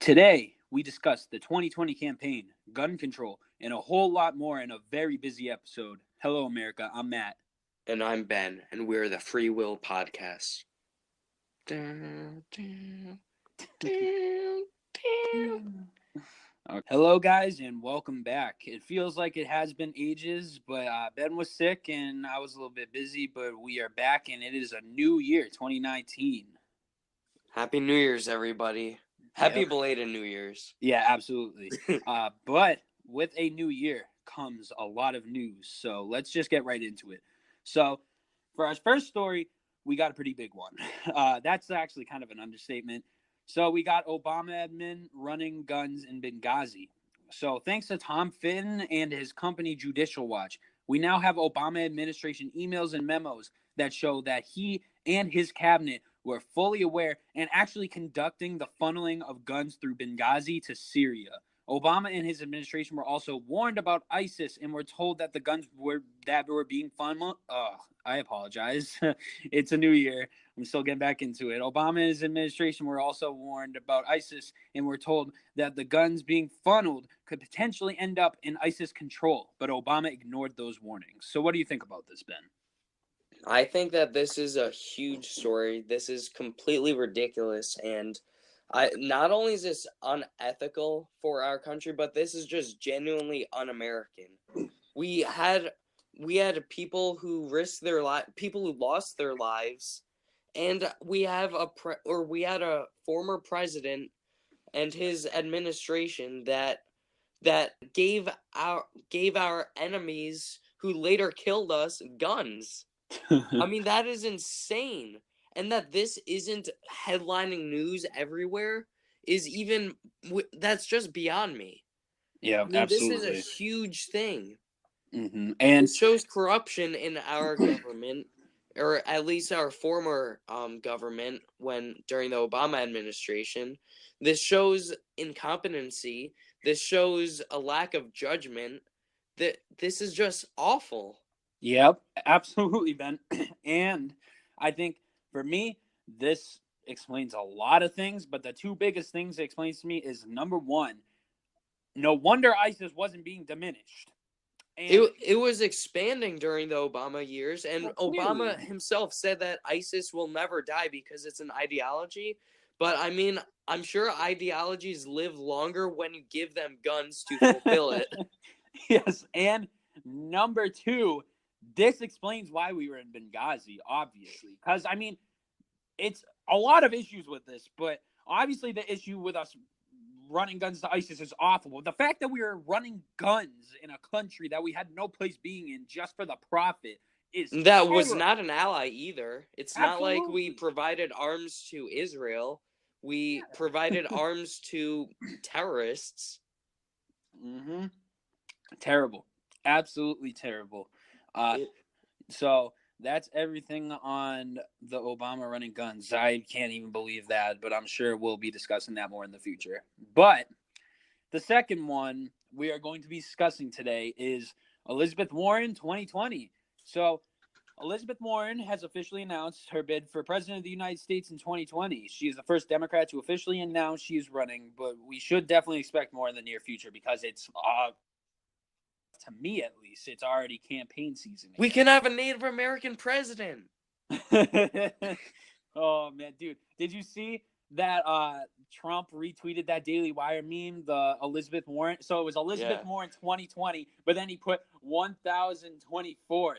Today, we discuss the 2020 campaign, gun control, and a whole lot more in a very busy episode. Hello, America. I'm Matt. And I'm Ben, and we're the Free Will Podcast. Hello, guys, and welcome back. It feels like it has been ages, but Ben was sick and I was a little bit busy, but we are back, and it is a new year, 2019. Happy New Year's, everybody. Happy belated New Year's. Yeah, absolutely. But with a new year comes a lot of news, so let's just get right into it. So for our first story, we got a pretty big one. That's actually kind of an understatement. So we got Obama admin running guns in Benghazi. So thanks to Tom Fitton and his company Judicial Watch, we now have Obama administration emails and memos that show that he and his cabinet were fully aware and actually conducting the funneling of guns through Benghazi to Syria. Obama and his administration were also warned about ISIS and were told that the guns were being funneled. I apologize. It's a new year. I'm still getting back into it. Obama and his administration were also warned about ISIS and were told that the guns being funneled could potentially end up in ISIS control, but Obama ignored those warnings. So what do you think about this, Ben? I think that this is a huge story. This is completely ridiculous, and not only is this unethical for our country, but this is just genuinely un-American. We had people who risked their people who lost their lives, and we had a former president and his administration that gave our enemies who later killed us guns. I mean, that is insane. And that this isn't headlining news everywhere that's just beyond me. Yeah, I mean, absolutely. This is a huge thing. Mm-hmm. And it shows corruption in our government, or at least our former government during the Obama administration. This shows incompetency. This shows a lack of judgment. This is just awful. Yep, absolutely, Ben. And I think for me, this explains a lot of things, but the two biggest things it explains to me is, number one, no wonder ISIS wasn't being diminished. And it was expanding during the Obama years, and Obama himself said that ISIS will never die because it's an ideology. But I mean, I'm sure ideologies live longer when you give them guns to fulfill it. Yes, and number two, this explains why we were in Benghazi, obviously. Because, I mean, it's a lot of issues with this, but obviously the issue with us running guns to ISIS is awful. But the fact that we were running guns in a country that we had no place being in just for the profit is that terrible. Was not an ally either. It's Absolutely. Not like we provided arms to Israel. We provided arms to terrorists. Mm-hmm. Terrible. Absolutely terrible. So that's everything on the Obama running guns. I can't even believe that, but I'm sure we'll be discussing that more in the future. But the second one we are going to be discussing today is Elizabeth Warren 2020. So Elizabeth Warren has officially announced her bid for President of the United States in 2020. She is the first Democrat to officially announce she is running, but we should definitely expect more in the near future because it's to me, at least, it's already campaign season. We can have a Native American president. Oh, man, dude. Did you see that Trump retweeted that Daily Wire meme, the Elizabeth Warren? So it was Elizabeth Warren 2020, but then he put 1024th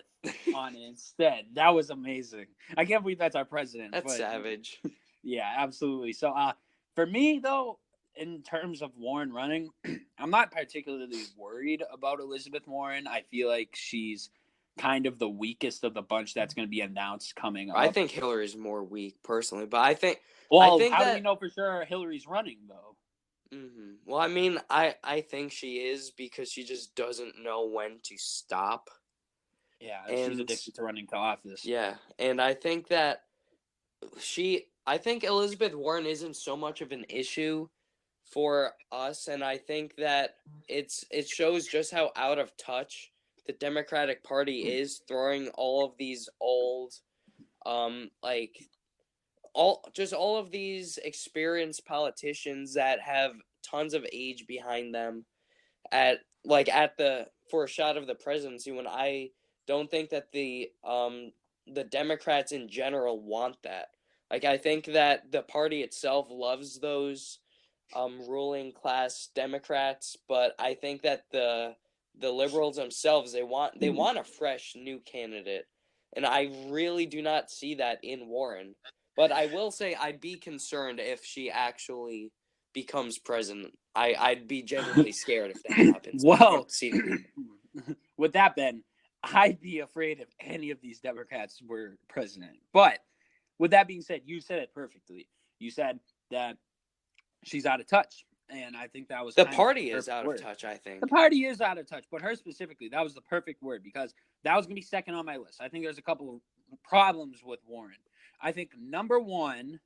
on it instead. That was amazing. I can't believe that's our president. That's savage. Yeah, absolutely. So for me, though, in terms of Warren running, I'm not particularly worried about Elizabeth Warren. I feel like she's kind of the weakest of the bunch that's going to be announced coming up. I think Hillary's more weak, personally, but I think... Well, how do we know for sure Hillary's running, though? Mm-hmm. Well, I mean, I think she is because she just doesn't know when to stop. Yeah, she's addicted to running to office. Yeah, and I think that I think Elizabeth Warren isn't so much of an issue for us, and I think that it shows just how out of touch the Democratic Party is, throwing all of these old all of these experienced politicians that have tons of age behind them for a shot of the presidency, when I don't think that the Democrats in general want that. Like, I think that the party itself loves those ruling class Democrats, but I think that the liberals themselves, they want a fresh new candidate, and I really do not see that in Warren. But I will say I'd be concerned if she actually becomes president. I'd be genuinely scared if that happens. Well, with that, Ben, I'd be afraid if any of these Democrats were president. But with that being said, you said it perfectly. You said that she's out of touch. And I think that was the party is out of touch, I think. The party is out of touch, but her specifically, that was the perfect word, because that was going to be second on my list. I think there's a couple of problems with Warren. I think number one,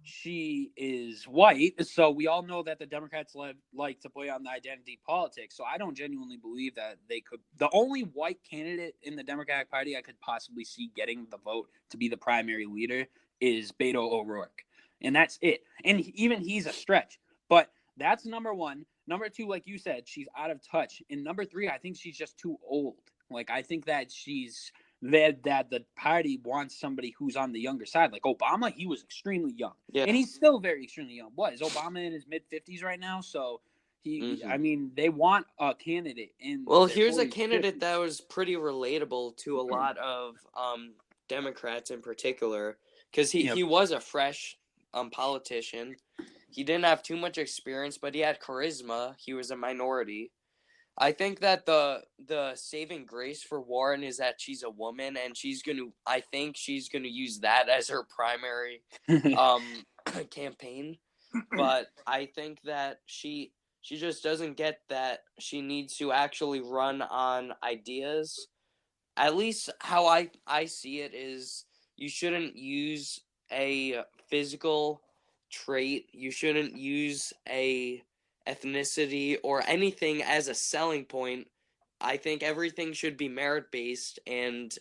she is white, so we all know that the Democrats like to play on the identity politics. So I don't genuinely believe that they could. The only white candidate in the Democratic Party I could possibly see getting the vote to be the primary leader is Beto O'Rourke, and that's it. And even he's a stretch, but that's number one. Number two, like you said, she's out of touch. And number three, I think she's just too old. Like, I think that that the party wants somebody who's on the younger side. Like Obama, he was extremely young. Yeah. And he's still very extremely young. What, is Obama in his mid-50s right now? So, I mean, they want a candidate in Well, their here's a 40s, candidate 50s. that was pretty relatable to a lot of Democrats in particular, because he was a fresh politician. He didn't have too much experience, but he had charisma. He was a minority. I think that the saving grace for Warren is that she's a woman, and I think she's gonna use that as her primary campaign. But I think that she just doesn't get that she needs to actually run on ideas. At least how I see it is, you shouldn't use a physical trait. You shouldn't use a ethnicity or anything as a selling point. I think everything should be merit-based and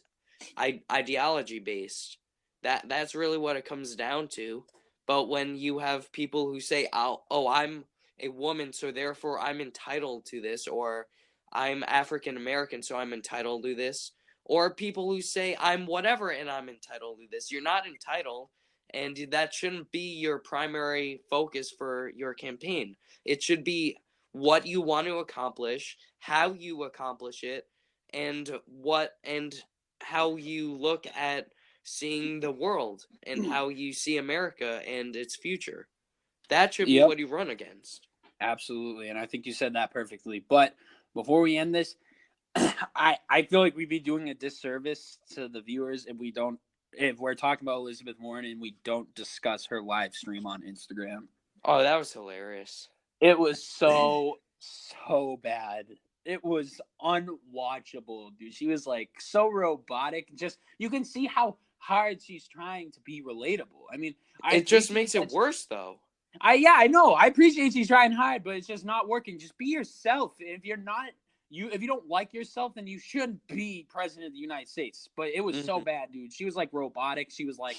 ideology-based. That's really what it comes down to. But when you have people who say, "Oh, I'm a woman, so therefore I'm entitled to this," or "I'm African American, so I'm entitled to this," or people who say, "I'm whatever and I'm entitled to this," you're not entitled, and that shouldn't be your primary focus for your campaign. It should be what you want to accomplish, how you accomplish it, and how you look at seeing the world and how you see America and its future. That should be what you run against. Absolutely, and I think you said that perfectly. But before we end this, I feel like we'd be doing a disservice to the viewers if we're talking about Elizabeth Warren and we don't discuss her live stream on Instagram. Oh, that was hilarious. It was so bad. It was unwatchable, dude. She was like so robotic. Just, you can see how hard she's trying to be relatable. I mean, it just makes it worse, though. I know. I appreciate she's trying hard, but it's just not working. Just be yourself. If you don't like yourself, then you shouldn't be president of the United States. But it was so bad, dude. She was like robotic. She was like,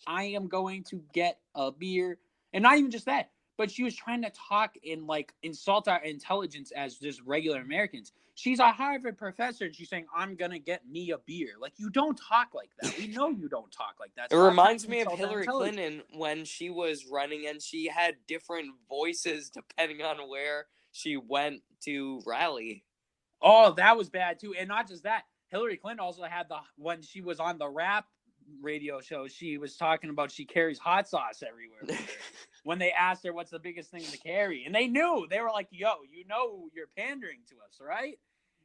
I am going to get a beer. And not even just that, but she was trying to talk and like insult our intelligence as just regular Americans. She's a Harvard professor, and she's saying, I'm going to get me a beer. Like, you don't talk like that. We know you don't talk like that. It reminds me of Hillary Clinton when she was running, and she had different voices depending on where she went to rally. Oh, that was bad too. And not just that, Hillary Clinton also had when she was on the rap radio show, she was talking about she carries hot sauce everywhere. When they asked her what's the biggest thing to carry, and they knew, they were like, yo, you're pandering to us, right?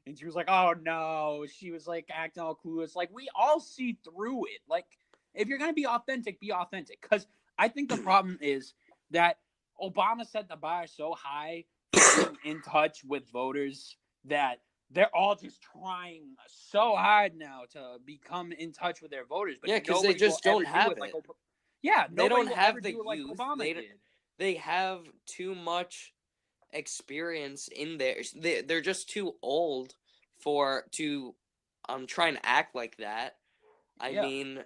And she was like, oh no. She was like acting all clueless. Like, we all see through it. Like, if you're gonna be authentic, be authentic. Because I think the problem is that Obama set the bar so high for being in touch with voters that they're all just trying so hard now to become in touch with their voters. But yeah, because they just don't have it. They don't have the youth. Like Obama did. They have too much experience in there. They're just too old to try and act like that. I Yeah. mean,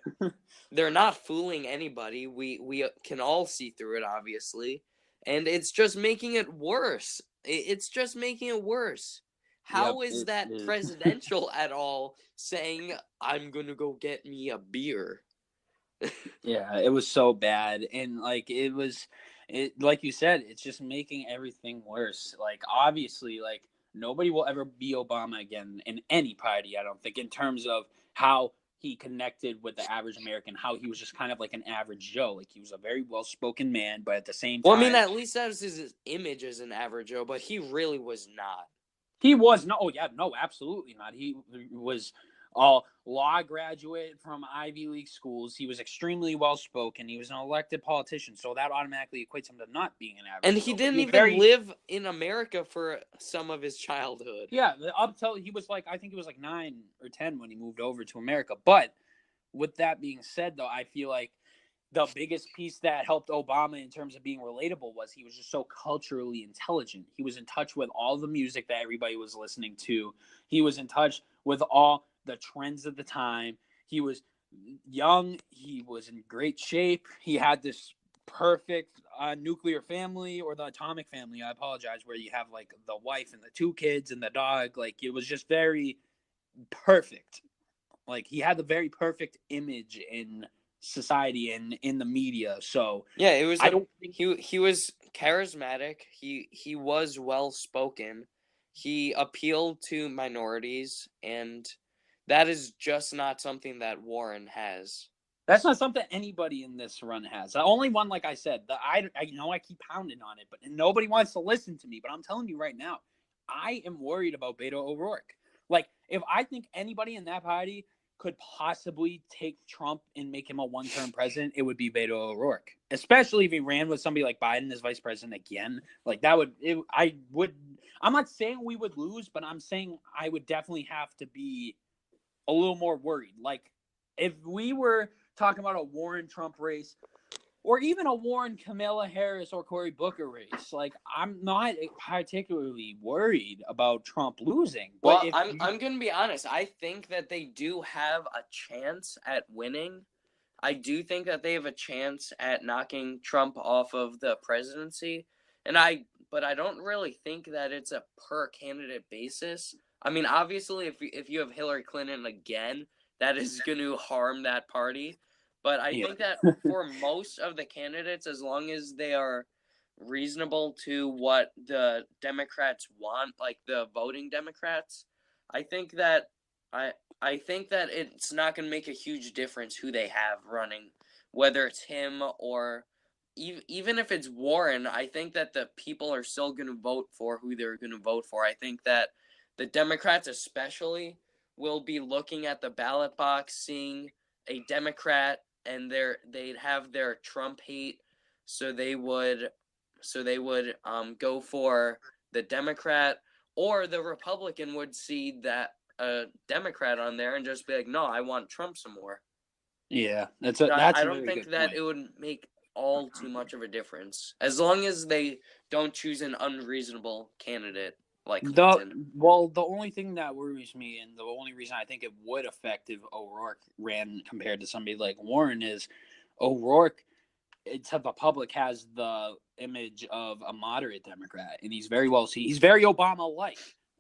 they're not fooling anybody. We can all see through it, obviously, and it's just making it worse. It's just making it worse. Yep, How is it that is. presidential at all? Saying I'm gonna go get me a beer. Yeah, it was so bad, and like like you said, it's just making everything worse. Like obviously, like nobody will ever be Obama again in any party. I don't think in terms of how he connected with the average American, how he was just kind of like an average Joe. Like he was a very well spoken man, but at the same Well, I mean, time, at least that was his image as an average Joe, but he really was not. he was no, oh yeah, no, absolutely not. He was a law graduate from Ivy League schools. He was extremely well spoken. He was an elected politician, so that automatically equates him to not being an And average he Joe. But he didn't was even very, live in America for some of his childhood. yeah, up till he was like, I think he was like 9 or 10 when he moved over to America. But with that being said, though, I feel like the biggest piece that helped Obama in terms of being relatable was he was just so culturally intelligent. He was in touch with all the music that everybody was listening to. He was in touch with all the trends of the time. He was young. He was in great shape. He had this perfect nuclear family or the atomic family. I apologize, where you have like the wife and the 2 kids and the dog. Like it was just very perfect. Like he had the very perfect image in society and in the media. So Yeah, it was I don't think he was charismatic. He was well spoken. He appealed to minorities, and that is just not something that Warren has. that's not something anybody in this run has. The only one, like I said, I know I keep pounding on it, but nobody wants to listen to me. But I'm telling you right now, I am worried about Beto O'Rourke. Like if I think anybody in that party could possibly take Trump and make him a one-term president, it would be Beto O'Rourke. Especially if he ran with somebody like Biden as vice president again. Like that would I would. I'm not saying we would lose, but I'm saying I would definitely have to be a little more worried. Like if we were talking about a Warren Trump race or even a Warren Kamala Harris or Cory Booker race, like I'm not particularly worried about Trump losing. But Well, if I'm gonna be honest. I think that they do have a chance at winning. I do think that they have a chance at knocking Trump off of the presidency, but I don't really think that it's a per candidate basis. I mean, obviously, if you have Hillary Clinton again, that is going to harm that party. But I yeah, think that for most of the candidates, as long as they are reasonable to what the Democrats want, like the voting Democrats, I think that I I think that it's not going to make a huge difference who they have running, whether it's him or even if it's Warren. I think that the people are still going to vote for who they're going to vote for. I think that the Democrats, especially, will be looking at the ballot box, seeing a Democrat, and they'd have their Trump hate, so they would go for the Democrat, or the Republican would see that a Democrat on there and just be like, no, I want Trump some more. yeah, So I that's a don't very think good that point. it would make all too much of a difference as long as they don't choose an unreasonable candidate like The Clinton. the only thing that worries me, and the only reason I think it would affect if O'Rourke ran compared to somebody like Warren is O'Rourke to the public has the image of a moderate Democrat, and he's very well seen. He's very Obama-like,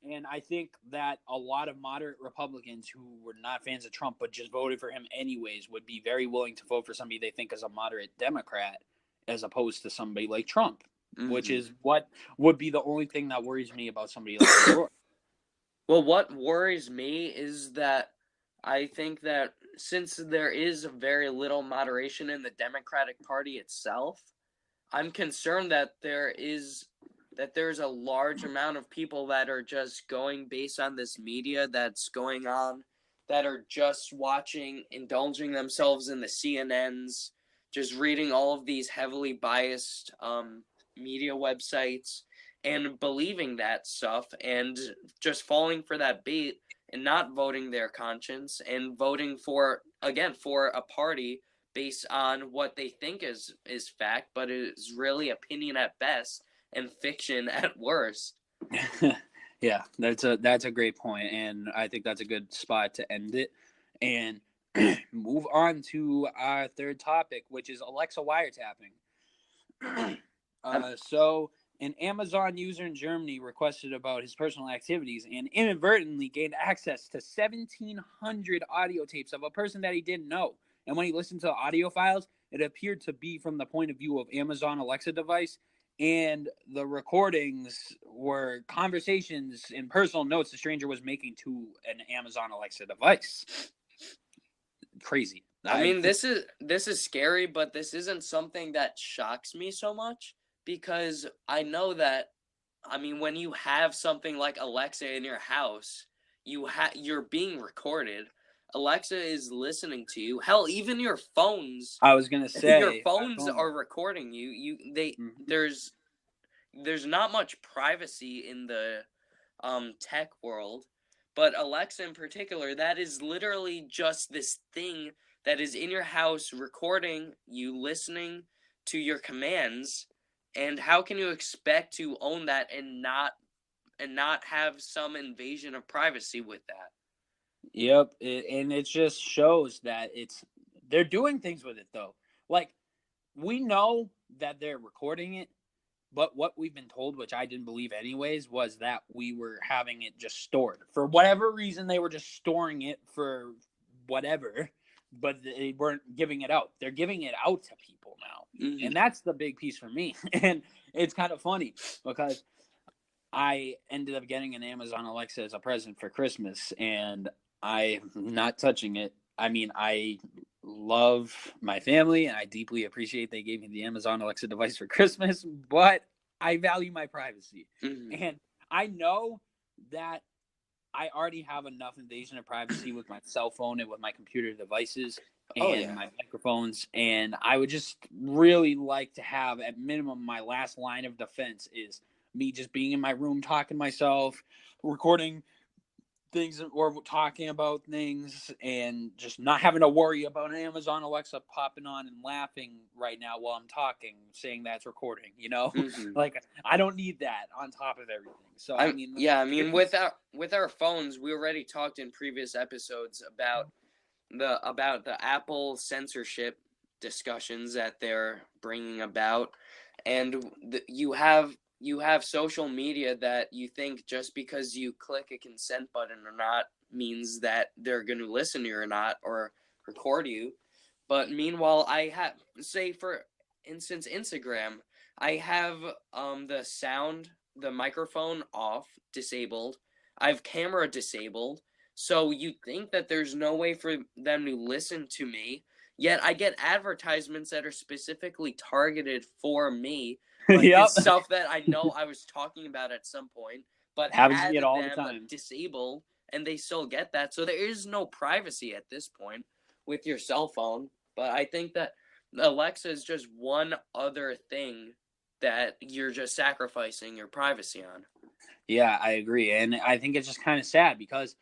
and I think that a lot of moderate Republicans who were not fans of Trump but just voted for him anyways would be very willing to vote for somebody they think is a moderate Democrat as opposed to somebody like Trump, which Mm-hmm. is what would be the only thing that worries me about somebody like O'Rourke. Well, what worries me is that I think that since there is very little moderation in the Democratic Party itself, I'm concerned that there's a large amount of people that are just going based on this media that's going on, that are just watching, indulging themselves in the CNNs, just reading all of these heavily biased media websites and believing that stuff and just falling for that bait and not voting their conscience and voting for a party based on what they think is fact, but is really opinion at best and fiction at worst. Yeah, that's a great point, and I think that's a good spot to end it. And move on to our third topic, which is Alexa wiretapping. So an Amazon user in Germany requested about his personal activities and inadvertently gained access to 1,700 audio tapes of a person that he didn't know. And when he listened to the audio files, it appeared to be from the point of view of Amazon Alexa device. And the recordings were conversations and personal notes the stranger was making to an Amazon Alexa device. Crazy. I mean, this is scary, but this isn't something that shocks me so much because I know that, I mean, when you have something like Alexa in your house, you're being recorded. Alexa is listening to you. Hell, even your phones. I was gonna say your phones are recording you. There's not much privacy in the tech world, but Alexa in particular, that is literally just this thing that is in your house recording you, listening to your commands. And how can you expect to own that and not have some invasion of privacy with that? Yep, and it just shows that they're doing things with it though. Like, we know that they're recording it, but what we've been told, which I didn't believe anyways, was that we were having it just stored. For whatever reason, they were just storing it for whatever, but they weren't giving it out. They're giving it out to people now. Mm-hmm. And that's the big piece for me. And it's kind of funny because I ended up getting an Amazon Alexa as a present for Christmas, and I'm not touching it. I mean, I love my family, and I deeply appreciate they gave me the Amazon Alexa device for Christmas, but I value my privacy. Mm-hmm. And I know that I already have enough invasion of privacy with my cell phone and with my computer devices and my microphones, and I would just really like to have, at minimum, my last line of defense is me just being in my room talking to myself, recording things or talking about things, and just not having to worry about an Amazon Alexa popping on and laughing right now while I'm talking, saying that's recording, Mm-hmm. Like, I don't need that on top of everything. So I mean, with our phones, we already talked in previous episodes about the Apple censorship discussions that they're bringing about, and you have social media that you think just because you click a consent button or not means that they're going to listen to you or not, or record you. But meanwhile, I have, say for instance, Instagram, I have the microphone off, disabled. I have camera disabled. So you think that there's no way for them to listen to me, yet I get advertisements that are specifically targeted for me. Like Yep. this stuff that I know I was talking about at some point, but happens to had me all the them time. disabled, and they still get that. So there is no privacy at this point with your cell phone. But I think that Alexa is just one other thing that you're just sacrificing your privacy on. Yeah, I agree. And I think it's just kind of sad because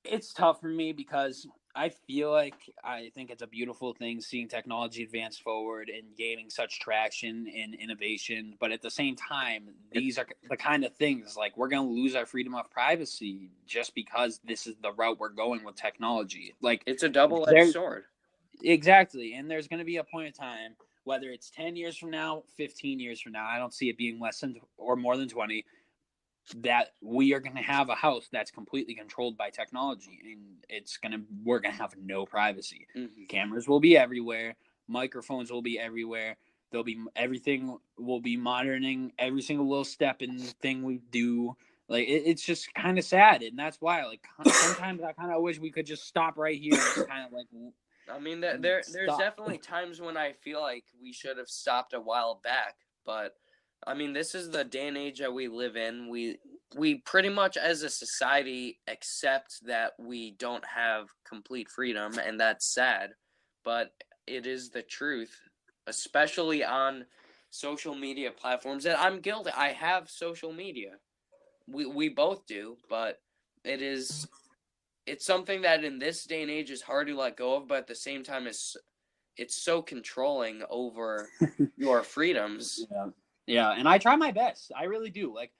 it's tough for me because I think it's a beautiful thing seeing technology advance forward and gaining such traction and innovation. But at the same time, these are the kind of things like we're going to lose our freedom of privacy just because this is the route we're going with technology. Like, it's a double-edged sword. Exactly. And there's going to be a point in time, whether it's 10 years from now, 15 years from now, I don't see it being less than or more than 20, that we are going to have a house that's completely controlled by technology, and we're going to have no privacy. Mm-hmm. Cameras will be everywhere. Microphones will be everywhere. Everything will be monitoring every single little step and thing we do. Like, it's just kind of sad. And that's why, like, sometimes I kind of wish we could just stop right here and just kind of like, I mean, there's definitely times when I feel like we should have stopped a while back, but I mean, this is the day and age that we live in. We pretty much as a society accept that we don't have complete freedom, and that's sad, but it is the truth, especially on social media platforms. And I'm guilty. I have social media. We both do, but it's something that in this day and age is hard to let go of, but at the same time it's so controlling over your freedoms. Yeah, and I try my best. I really do. Like,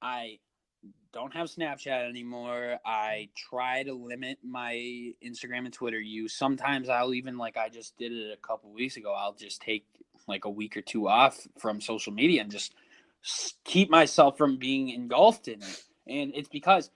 I don't have Snapchat anymore. I try to limit my Instagram and Twitter use. Sometimes I'll even, like I just did it a couple weeks ago, I'll just take like a week or two off from social media and just keep myself from being engulfed in it. And it's because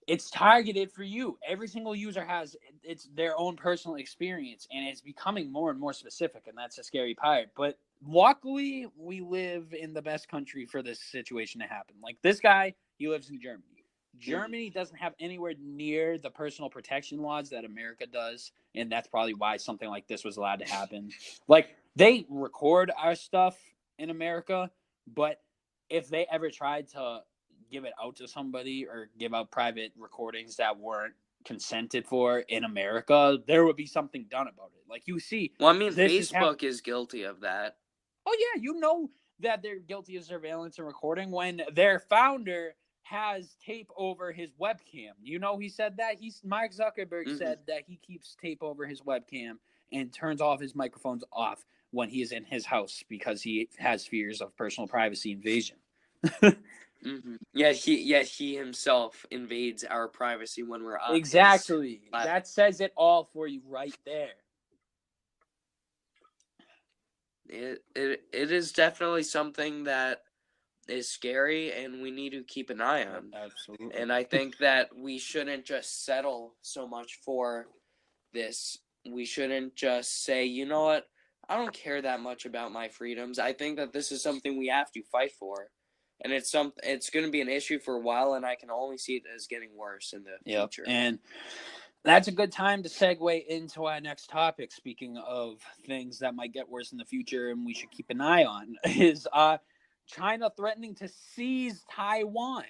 it's targeted for you. Every single user has it's their own personal experience, and it's becoming more and more specific, and that's a scary part. But luckily, we live in the best country for this situation to happen. Like this guy, he lives in Germany. Germany doesn't have anywhere near the personal protection laws that America does, and that's probably why something like this was allowed to happen. Like they record our stuff in America, but if they ever tried to give it out to somebody or give out private recordings that weren't consented for in America, there would be something done about it. Like you see, Well, I mean, this Facebook is guilty of that. Oh yeah, you know that they're guilty of surveillance and recording when their founder has tape over his webcam. You know, he said that Mark Zuckerberg said that he keeps tape over his webcam and turns off his microphones off when he is in his house because he has fears of personal privacy invasion. Yet he himself invades our privacy when we're on. Exactly. That says it all for you right there. It is definitely something that is scary, and we need to keep an eye on. Absolutely. And I think that we shouldn't just settle so much for this. We shouldn't just say, you know what, I don't care that much about my freedoms. I think that this is something we have to fight for. And it's going to be an issue for a while, and I can only see it as getting worse in the future. And that's a good time to segue into our next topic. Speaking of things that might get worse in the future and we should keep an eye on, is China threatening to seize Taiwan.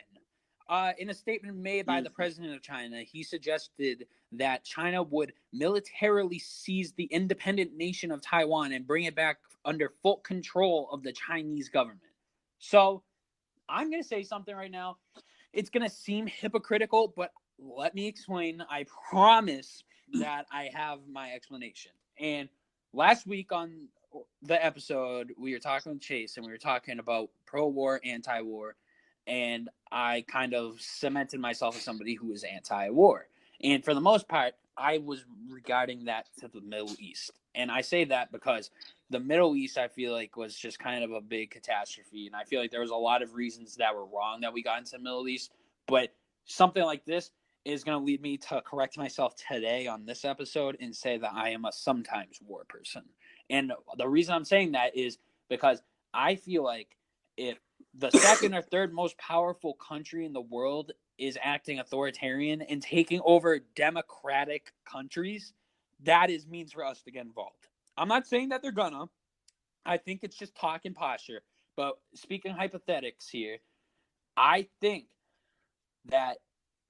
In a statement made by the president of China, he suggested that China would militarily seize the independent nation of Taiwan and bring it back under full control of the Chinese government. So I'm going to say something right now. It's going to seem hypocritical, but let me explain. I promise that I have my explanation. And last week on the episode, we were talking with Chase, and we were talking about pro-war, anti-war, and I kind of cemented myself as somebody who is anti-war. And for the most part, I was regarding that to the Middle East. And I say that because the Middle East, I feel like, was just kind of a big catastrophe. And I feel like there was a lot of reasons that were wrong that we got into the Middle East. But something like this is going to lead me to correct myself today on this episode and say that I am a sometimes war person. And the reason I'm saying that is because I feel like if the second or third most powerful country in the world is acting authoritarian and taking over democratic countries, that is means for us to get involved. I'm not saying that they're gonna. I think it's just talk and posture. But speaking hypothetics here, I think that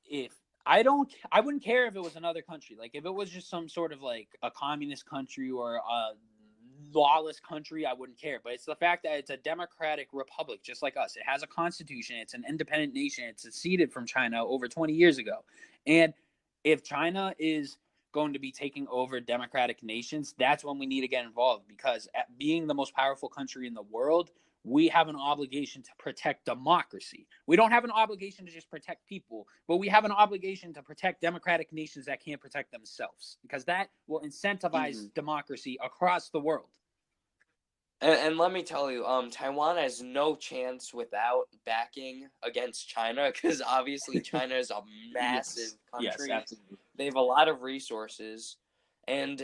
if I wouldn't care if it was another country. Like if it was just some sort of like a communist country or a lawless country, I wouldn't care. But it's the fact that it's a democratic republic, just like us. It has a constitution. It's an independent nation. It's seceded from China over 20 years ago. And if China is going to be taking over democratic nations, that's when we need to get involved, because at being the most powerful country in the world, we have an obligation to protect democracy. We don't have an obligation to just protect people, but we have an obligation to protect democratic nations that can't protect themselves, because that will incentivize democracy across the world. And let me tell you, Taiwan has no chance without backing against China, because obviously China is a massive country. Yes, absolutely. They have a lot of resources, and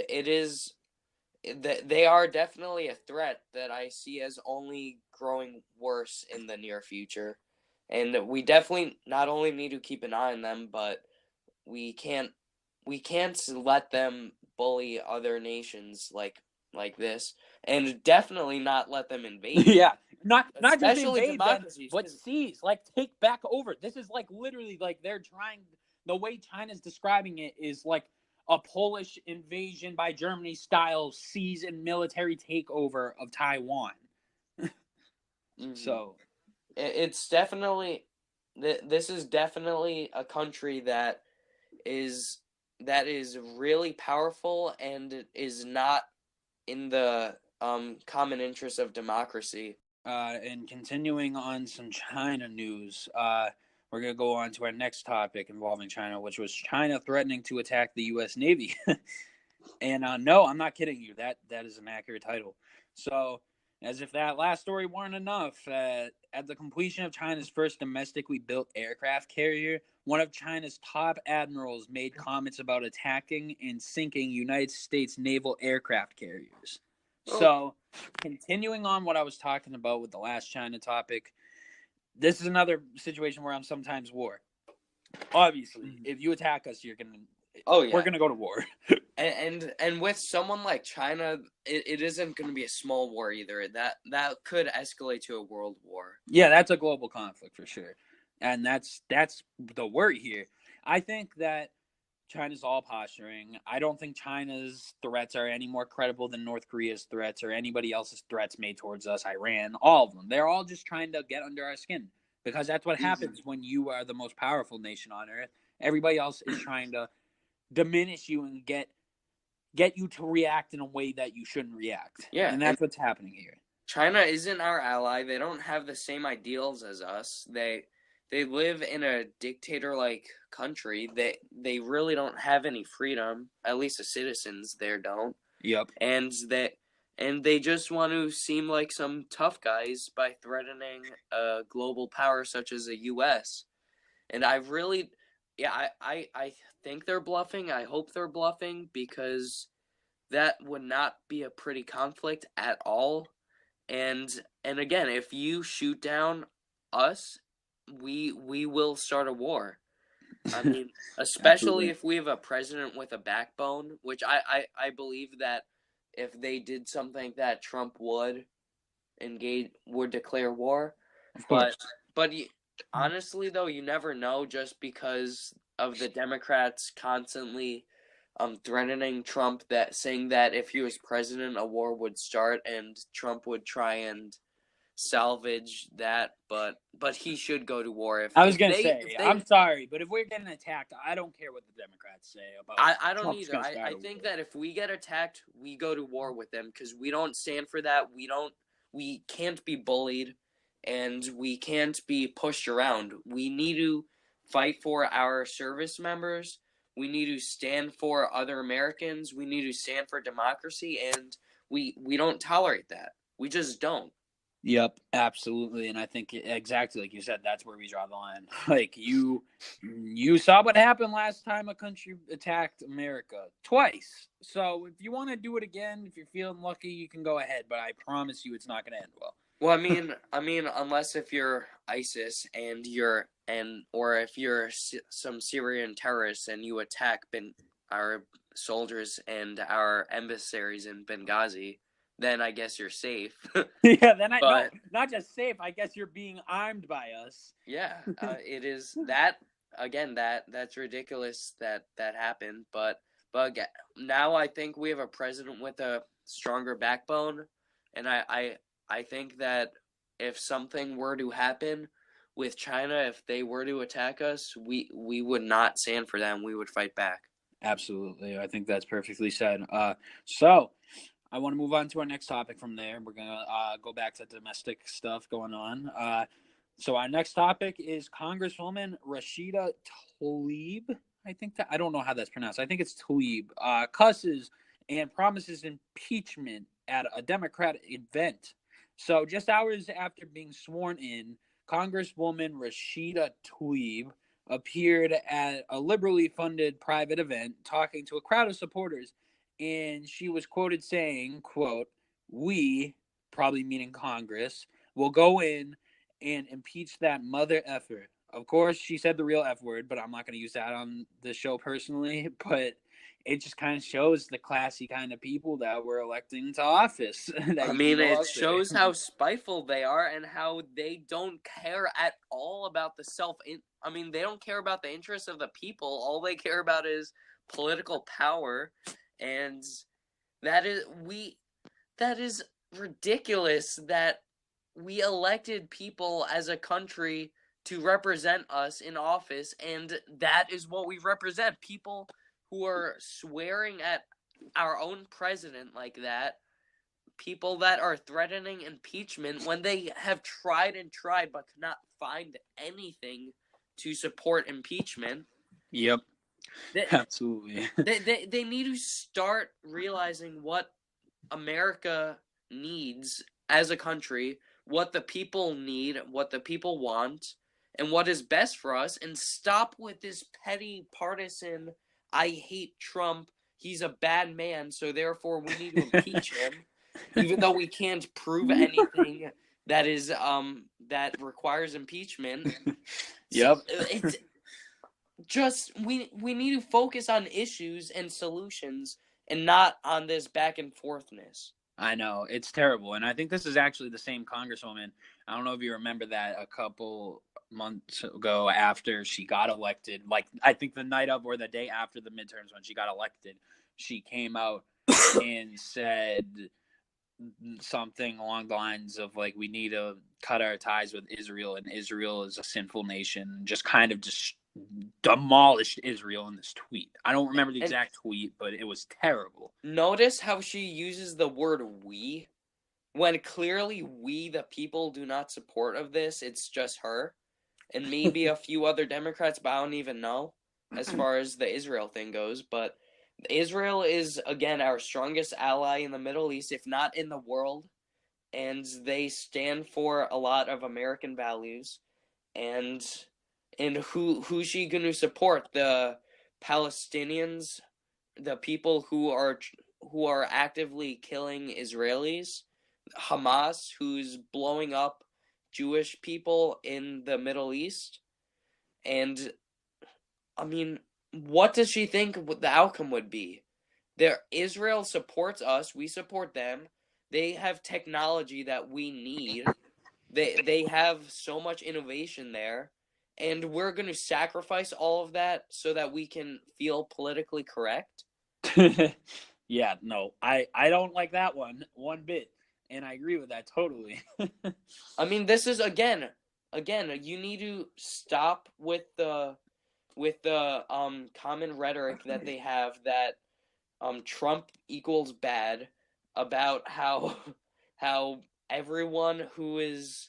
they are definitely a threat that I see as only growing worse in the near future. And we definitely not only need to keep an eye on them, but we can't let them bully other nations like this, and definitely not let them invade. Yeah, not just Especially invade them, democracies, but seize, like take back over. This is like literally like they're trying. The way China's describing it is like a Polish invasion by Germany style seize and military takeover of Taiwan. So it's definitely this is definitely a country that is really powerful and is not in the common interest of democracy. And continuing on some China news, we're going to go on to our next topic involving China, which was China threatening to attack the U.S. Navy. And no, I'm not kidding you. That is an accurate title. So, as if that last story weren't enough, at the completion of China's first domestically built aircraft carrier, one of China's top admirals made comments about attacking and sinking United States naval aircraft carriers. So, continuing on what I was talking about with the last China topic, this is another situation where I'm sometimes war. Obviously, if you attack us, we're gonna go to war. And with someone like China, it isn't going to be a small war either. That could escalate to a world war. Yeah, that's a global conflict for sure, and that's the worry here. I think that China's all posturing. I don't think China's threats are any more credible than North Korea's threats or anybody else's threats made towards us, Iran, all of them. They're all just trying to get under our skin because that's what happens when you are the most powerful nation on earth. Everybody else is trying to diminish you and get you to react in a way that you shouldn't react. Yeah. And that's what's happening here. China isn't our ally. They don't have the same ideals as us. They live in a dictator-like country. They really don't have any freedom. At least the citizens there don't. Yep. And they just want to seem like some tough guys by threatening a global power such as the U.S. And I think they're bluffing. I hope they're bluffing because that would not be a pretty conflict at all. And again, if you shoot down us, we will start a war. I mean, especially if we have a president with a backbone, which I believe that if they did something that Trump would declare war. Of course. But honestly, though, you never know just because of the Democrats constantly threatening Trump, that saying that if he was president, a war would start and Trump would try and salvage that. But he should go to war. I'm sorry, but if we're getting attacked, I don't care what the Democrats say about. I don't either. I think that if we get attacked, we go to war with them because we don't stand for that. We can't be bullied. And we can't be pushed around. We need to fight for our service members. We need to stand for other Americans. We need to stand for democracy, and we don't tolerate that. We just don't. Yep, absolutely. And I think exactly like you said, that's where we draw the line. Like you saw what happened last time a country attacked America twice. So if you want to do it again, if you're feeling lucky, you can go ahead. But I promise you, it's not going to end well. Well, I mean, unless if you're ISIS or if you're some Syrian terrorists and you attack our soldiers and our emissaries in Benghazi, then I guess you're safe. Yeah, then not just safe. I guess you're being armed by us. Yeah, it is that again. That's ridiculous that happened. But now I think we have a president with a stronger backbone, and I think that if something were to happen with China, if they were to attack us, we would not stand for them. We would fight back. Absolutely. I think that's perfectly said. So I want to move on to our next topic from there. We're going to go back to domestic stuff going on. So our next topic is Congresswoman Rashida Tlaib. I don't know how that's pronounced. I think it's Tweive. Cusses and promises impeachment at a Democratic event. So just hours after being sworn in, Congresswoman Rashida Tlaib appeared at a liberally funded private event talking to a crowd of supporters, and she was quoted saying, quote, "We," probably meaning Congress, "will go in and impeach that mother effer." Of course, she said the real F word, but I'm not going to use that on the show personally, but it just kind of shows the classy kind of people that we're electing to office. I mean, it shows how spiteful they are and how they don't care at all about they don't care about the interests of the people. All they care about is political power, and that is ridiculous that we elected people as a country to represent us in office, and that is what we represent. People who are swearing at our own president like that, people that are threatening impeachment when they have tried and tried but could not find anything to support impeachment. Yep. Absolutely. They need to start realizing what America needs as a country, what the people need, what the people want, and what is best for us, and stop with this petty partisan, I hate Trump, he's a bad man, so therefore we need to impeach him, even though we can't prove anything that is that requires impeachment. Yep. It's just we need to focus on issues and solutions and not on this back and forthness. I know, it's terrible. And I think this is actually the same congresswoman. I don't know if you remember that a couple months ago after she got elected, like I think the night of or the day after the midterms when she got elected, she came out and said something along the lines of like, we need to cut our ties with Israel, and Israel is a sinful nation. Just kind of just demolished Israel in this tweet. I don't remember the exact tweet, but it was terrible. Notice how she uses the word we, when clearly we, the people, do not support of this. It's just her and maybe a few other Democrats, but I don't even know as far as the Israel thing goes. But Israel is, again, our strongest ally in the Middle East, if not in the world. And they stand for a lot of American values. And who's she going to support? The Palestinians, the people who are actively killing Israelis, Hamas, who's blowing up Jewish people in the Middle East. And I mean, what does she think the outcome would be? Israel supports us, we support them. They have technology that we need. They have so much innovation there, and we're going to sacrifice all of that so that we can feel politically correct. Yeah, no, I don't like that one bit, and I agree with that totally. I mean, this is again, you need to stop with the common rhetoric that they have that Trump equals bad, about how everyone who is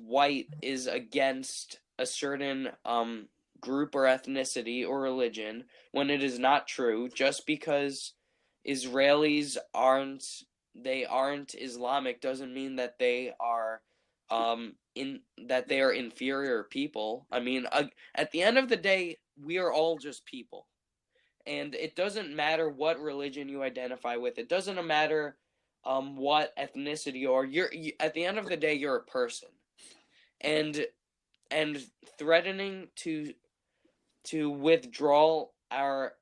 white is against a certain group or ethnicity or religion, when it is not true. Just because Israelis aren't Islamic doesn't mean that they are inferior people. I mean, at the end of the day, we are all just people. And it doesn't matter what religion you identify with. It doesn't matter what ethnicity you are. At the end of the day, you're a person. And threatening to withdraw our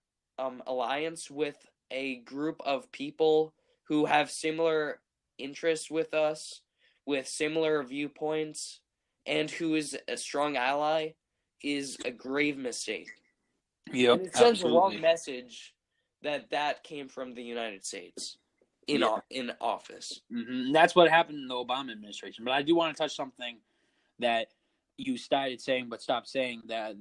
alliance with a group of people who have similar interests with us, with similar viewpoints, and who is a strong ally, is a grave mistake. Yep, and it sends absolutely. a wrong message that came from the United States in office. Mm-hmm. That's what happened in the Obama administration. But I do want to touch something that you started saying but stopped saying, that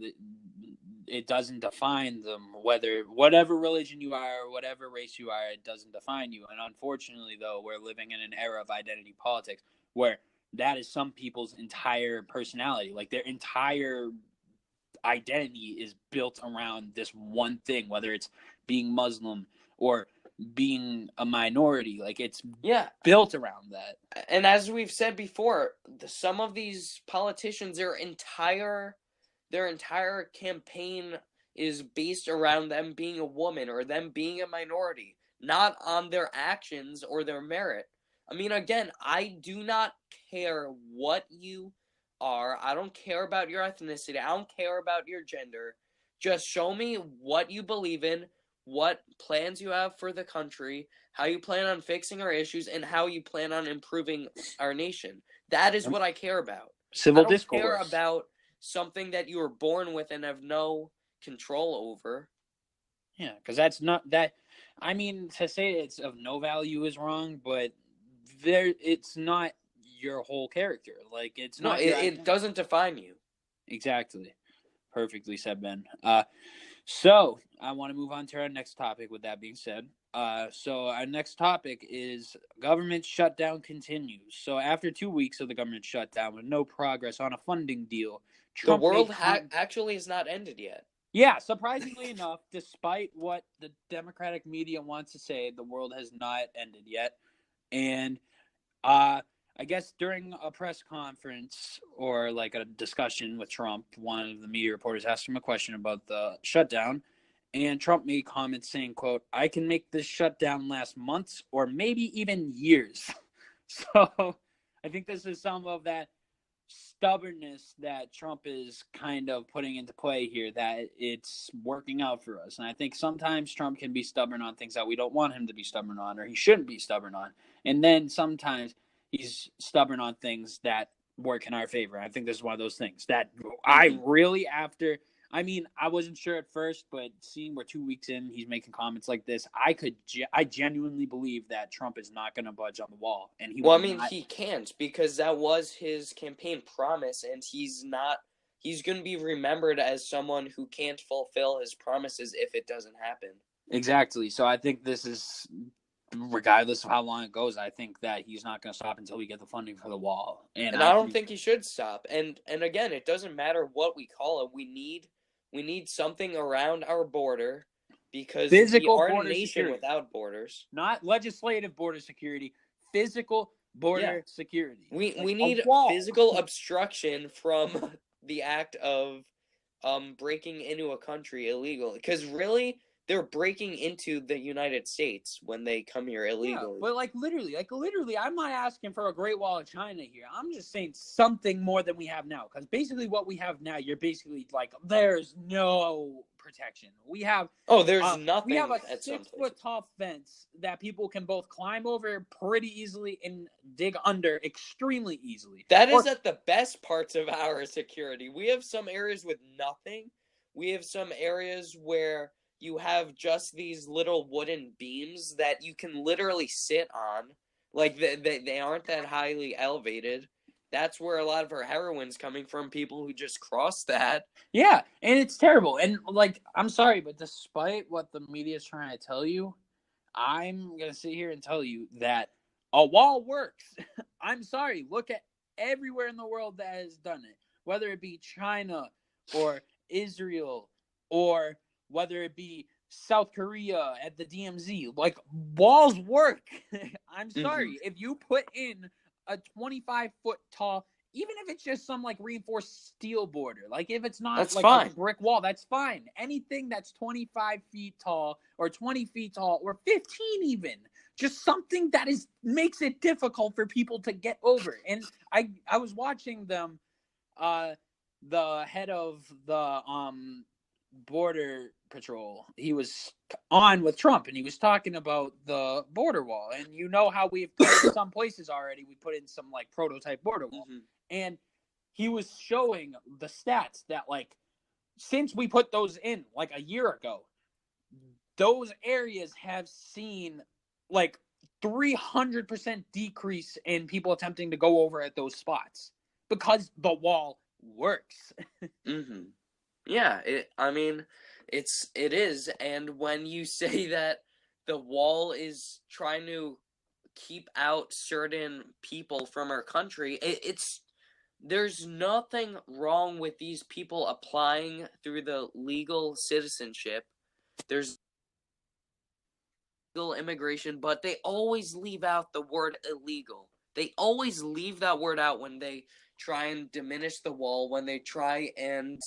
it doesn't define them. Whatever religion you are, whatever race you are, it doesn't define you. And unfortunately, though, we're living in an era of identity politics where that is some people's entire personality. Like, their entire identity is built around this one thing, whether it's being Muslim or being a minority. Like, it's built around that. And as we've said before, some of these politicians, their entire campaign is based around them being a woman or them being a minority, not on their actions or their merit. I mean, again, I do not care what you are. I don't care about your ethnicity. I don't care about your gender. Just show me what you believe in, what plans you have for the country, how you plan on fixing our issues, and how you plan on improving our nation. That is what I care about. Civil I don't discourse. care about something that you were born with and have no control over. Yeah, because that's not that. I mean, to say it's of no value is wrong, but it's not your whole character. Like, it's No, not. it doesn't define you. Exactly. Perfectly said, Ben. So I want to move on to our next topic. With that being said, So our next topic is government shutdown continues. So after 2 weeks of the government shutdown with no progress on a funding deal, The Trump world made actually has not ended yet. Yeah, surprisingly enough, despite what the Democratic media wants to say, the world has not ended yet. And I guess during a press conference or like a discussion with Trump, one of the media reporters asked him a question about the shutdown, and Trump made comments saying, quote, "I can make this shutdown last months or maybe even years." So I think this is some of that stubbornness that Trump is kind of putting into play here, that it's working out for us. And I think sometimes Trump can be stubborn on things that we don't want him to be stubborn on, or he shouldn't be stubborn on. And then sometimes he's stubborn on things that work in our favor. I think this is one of those things that I really, I wasn't sure at first, but seeing we're 2 weeks in, he's making comments like this, I genuinely believe that Trump is not going to budge on the wall, and he Well, will I mean, not. he can't, because that was his campaign promise, and he's going to be remembered as someone who can't fulfill his promises if it doesn't happen. Exactly. So I think this is, regardless of how long it goes, I think that he's not going to stop until we get the funding for the wall. And I don't think he should stop. And again, it doesn't matter what we call it. We need something around our border, because physical we are border a nation security, without borders. not legislative border security, physical border security. We need physical obstruction from the act of breaking into a country illegally, because really they're breaking into the United States when they come here illegally. Yeah, but literally, I'm not asking for a Great Wall of China here. I'm just saying something more than we have now, because basically what we have now, you're basically like, there's no protection. We have there's nothing. We have a 6-foot tall fence that people can both climb over pretty easily and dig under extremely easily. That is at the best parts of our security. We have some areas with nothing. We have some areas where you have just these little wooden beams that you can literally sit on. Like, they aren't that highly elevated. That's where a lot of our heroin's coming from, people who just cross that. Yeah, and it's terrible. And, like, I'm sorry, but despite what the media is trying to tell you, I'm going to sit here and tell you that a wall works. I'm sorry. Look at everywhere in the world that has done it, whether it be China or Israel or whether it be South Korea at the DMZ. Like, walls work. I'm sorry. If you put in a 25-foot tall, even if it's just some like reinforced steel border, like if it's not that's like fine. a brick wall, that's fine. Anything that's 25 feet tall or 20 feet tall or 15 even, just something that makes it difficult for people to get over. And I was watching them, the head of the border patrol, he was on with Trump and he was talking about the border wall. And you know how we've put in some places already, we put in some like prototype border wall. And he was showing the stats that, like, since we put those in like a year ago, those areas have seen like 300% decrease in people attempting to go over at those spots because the wall works. Yeah, it is. And when you say that the wall is trying to keep out certain people from our country, there's nothing wrong with these people applying through the legal citizenship. There's legal immigration, but they always leave out the word illegal. They always leave that word out when they try and diminish the wall, when they try and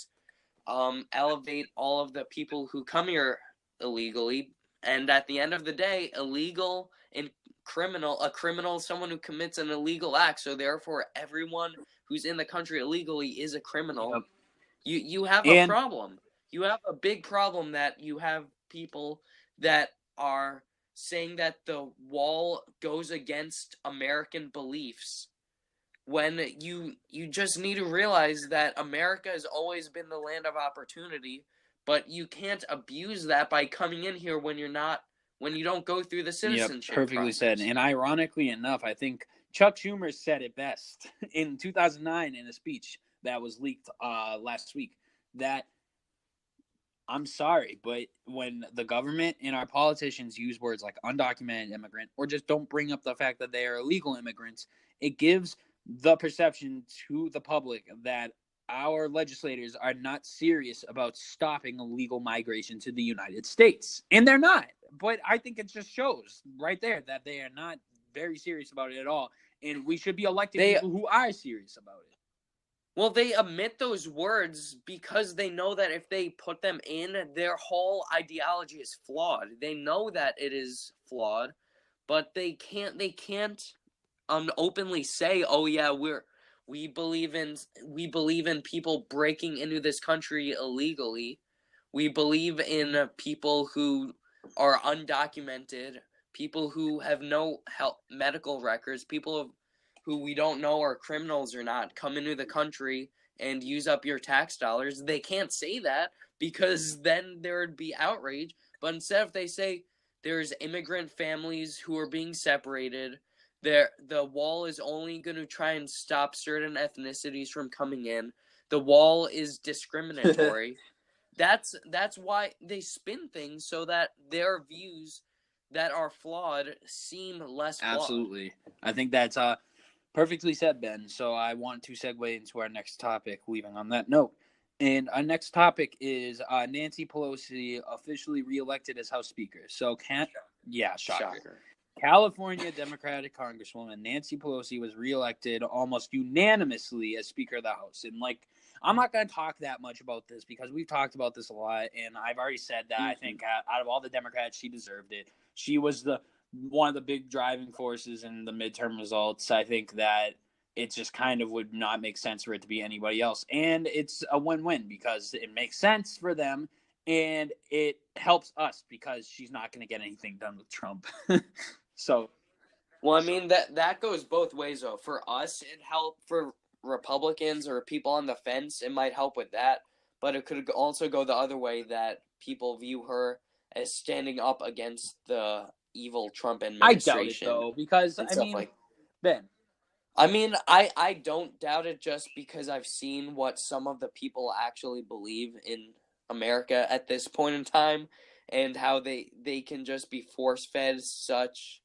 elevate all of the people who come here illegally. And at the end of the day, illegal and a criminal is someone who commits an illegal act. So therefore, everyone who's in the country illegally is a criminal. You have a problem. You have a big problem that you have people that are saying that the wall goes against American beliefs, when you just need to realize that America has always been the land of opportunity, but you can't abuse that by coming in here when you don't go through the citizenship perfectly process. said. And ironically enough, I think Chuck Schumer said it best in 2009 in a speech that was leaked last week, that I'm sorry, but when the government and our politicians use words like undocumented immigrant or just don't bring up the fact that they are illegal immigrants, it gives the perception to the public that our legislators are not serious about stopping illegal migration to the United States. And they're not. But I think it just shows right there that they are not very serious about it at all. And we should be electing people who are serious about it. Well, they omit those words because they know that if they put them in, their whole ideology is flawed. They know that it is flawed, but they can't openly say, "Oh yeah, we believe in people breaking into this country illegally. We believe in people who are undocumented, people who have no medical records, people who we don't know are criminals or not come into the country and use up your tax dollars." They can't say that because then there would be outrage. But instead, if they say there's immigrant families who are being separated, the wall is only going to try and stop certain ethnicities from coming in. The wall is discriminatory. That's why they spin things so that their views that are flawed seem less flawed. Absolutely. I think that's perfectly said, Ben. So I want to segue into our next topic, leaving on that note. And our next topic is Nancy Pelosi officially reelected as House Speaker. So shocker. California Democratic Congresswoman Nancy Pelosi was reelected almost unanimously as Speaker of the House. And I'm not going to talk that much about this because we've talked about this a lot, and I've already said that I think out of all the Democrats, she deserved it. She was one of the big driving forces in the midterm results. I think that it just kind of would not make sense for it to be anybody else. And it's a win-win because it makes sense for them, and it helps us because she's not going to get anything done with Trump. So, well, I mean that goes both ways though. For us, it helped. For Republicans or people on the fence, it might help with that. But it could also go the other way, that people view her as standing up against the evil Trump administration. I doubt it though, because Ben. I mean, I don't doubt it just because I've seen what some of the people actually believe in America at this point in time, and how they can just be force-fed such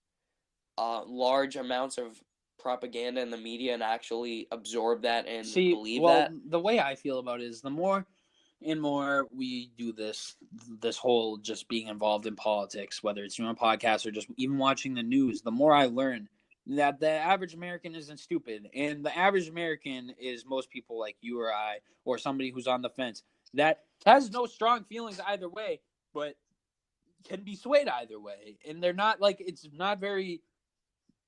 large amounts of propaganda in the media and actually absorb that and believe that. The way I feel about it is the more and more we do this whole just being involved in politics, whether it's doing a podcast or just even watching the news, the more I learn that the average American isn't stupid. And the average American is most people like you or I or somebody who's on the fence that has no strong feelings either way, but can be swayed either way. And they're not it's not very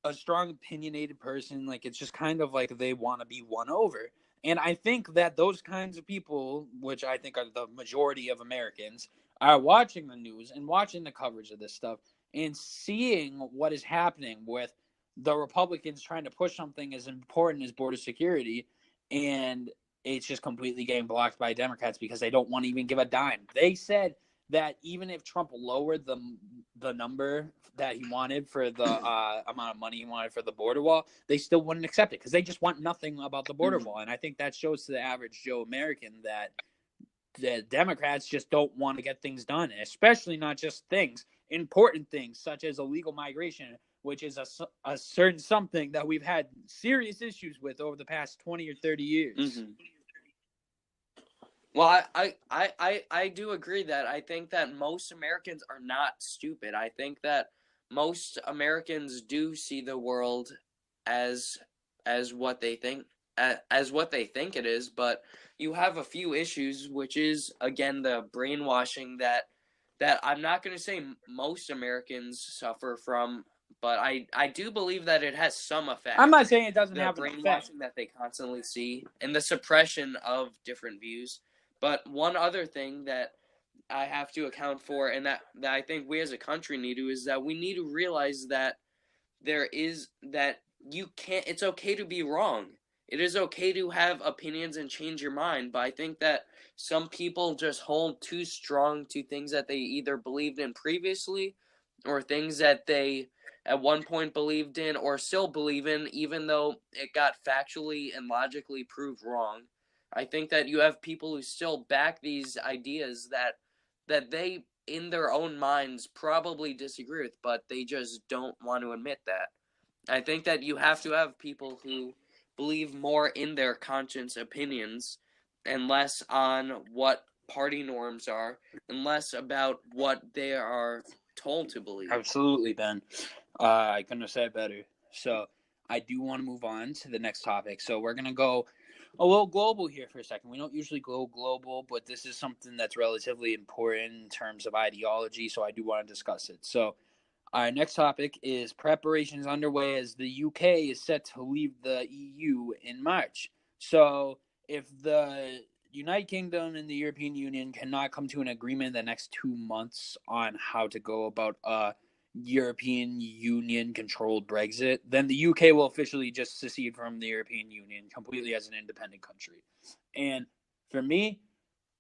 a strong opinionated person. It's just kind of like they want to be won over. And I think that those kinds of people, which I think are the majority of Americans, are watching the news and watching the coverage of this stuff and seeing what is happening with the Republicans trying to push something as important as border security, and it's just completely getting blocked by Democrats because they don't want to even give a dime. They said that even if Trump lowered the number that he wanted for the amount of money he wanted for the border wall, they still wouldn't accept it because they just want nothing about the border wall. And I think that shows to the average Joe American that the Democrats just don't want to get things done, especially not just important things such as illegal migration, which is a certain something that we've had serious issues with over the past 20 or 30 years. Mm-hmm. Well, I do agree that I think that most Americans are not stupid. I think that most Americans do see the world as what they think it is, but you have a few issues, which is again the brainwashing that I'm not going to say most Americans suffer from, but I do believe that it has some effect. I'm not saying it doesn't have the brainwashing that they constantly see and the suppression of different views. But one other thing that I have to account for, and that I think we as a country need to, is that we need to realize that it's okay to be wrong. It is okay to have opinions and change your mind, but I think that some people just hold too strong to things that they either believed in previously or things that they at one point believed in or still believe in, even though it got factually and logically proved wrong. I think that you have people who still back these ideas that that they, in their own minds, probably disagree with, but they just don't want to admit that. I think that you have to have people who believe more in their conscience opinions and less on what party norms are and less about what they are told to believe. Absolutely, Ben. I couldn't have said it better. So I do want to move on to the next topic. So we're going to go a little global here for a second. We don't usually go global, but this is something that's relatively important in terms of ideology, so I do want to discuss it. So our next topic is preparations underway as the UK is set to leave the EU in March. So if the United Kingdom and the European Union cannot come to an agreement in the next 2 months on how to go about a European Union controlled Brexit, then the UK will officially just secede from the European Union completely as an independent country. And for me,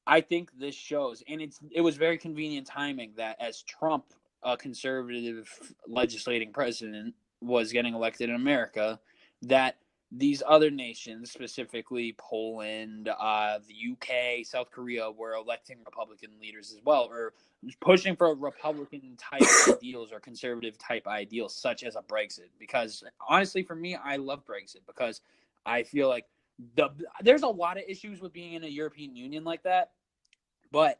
I think this shows, and it was very convenient timing that as Trump, a conservative legislating president, was getting elected in America, that these other nations, specifically Poland, the UK, South Korea, were electing Republican leaders as well, or pushing for Republican type ideals or conservative type ideals, such as a Brexit. Because honestly, for me, I love Brexit because I feel like there's a lot of issues with being in a European Union like that, but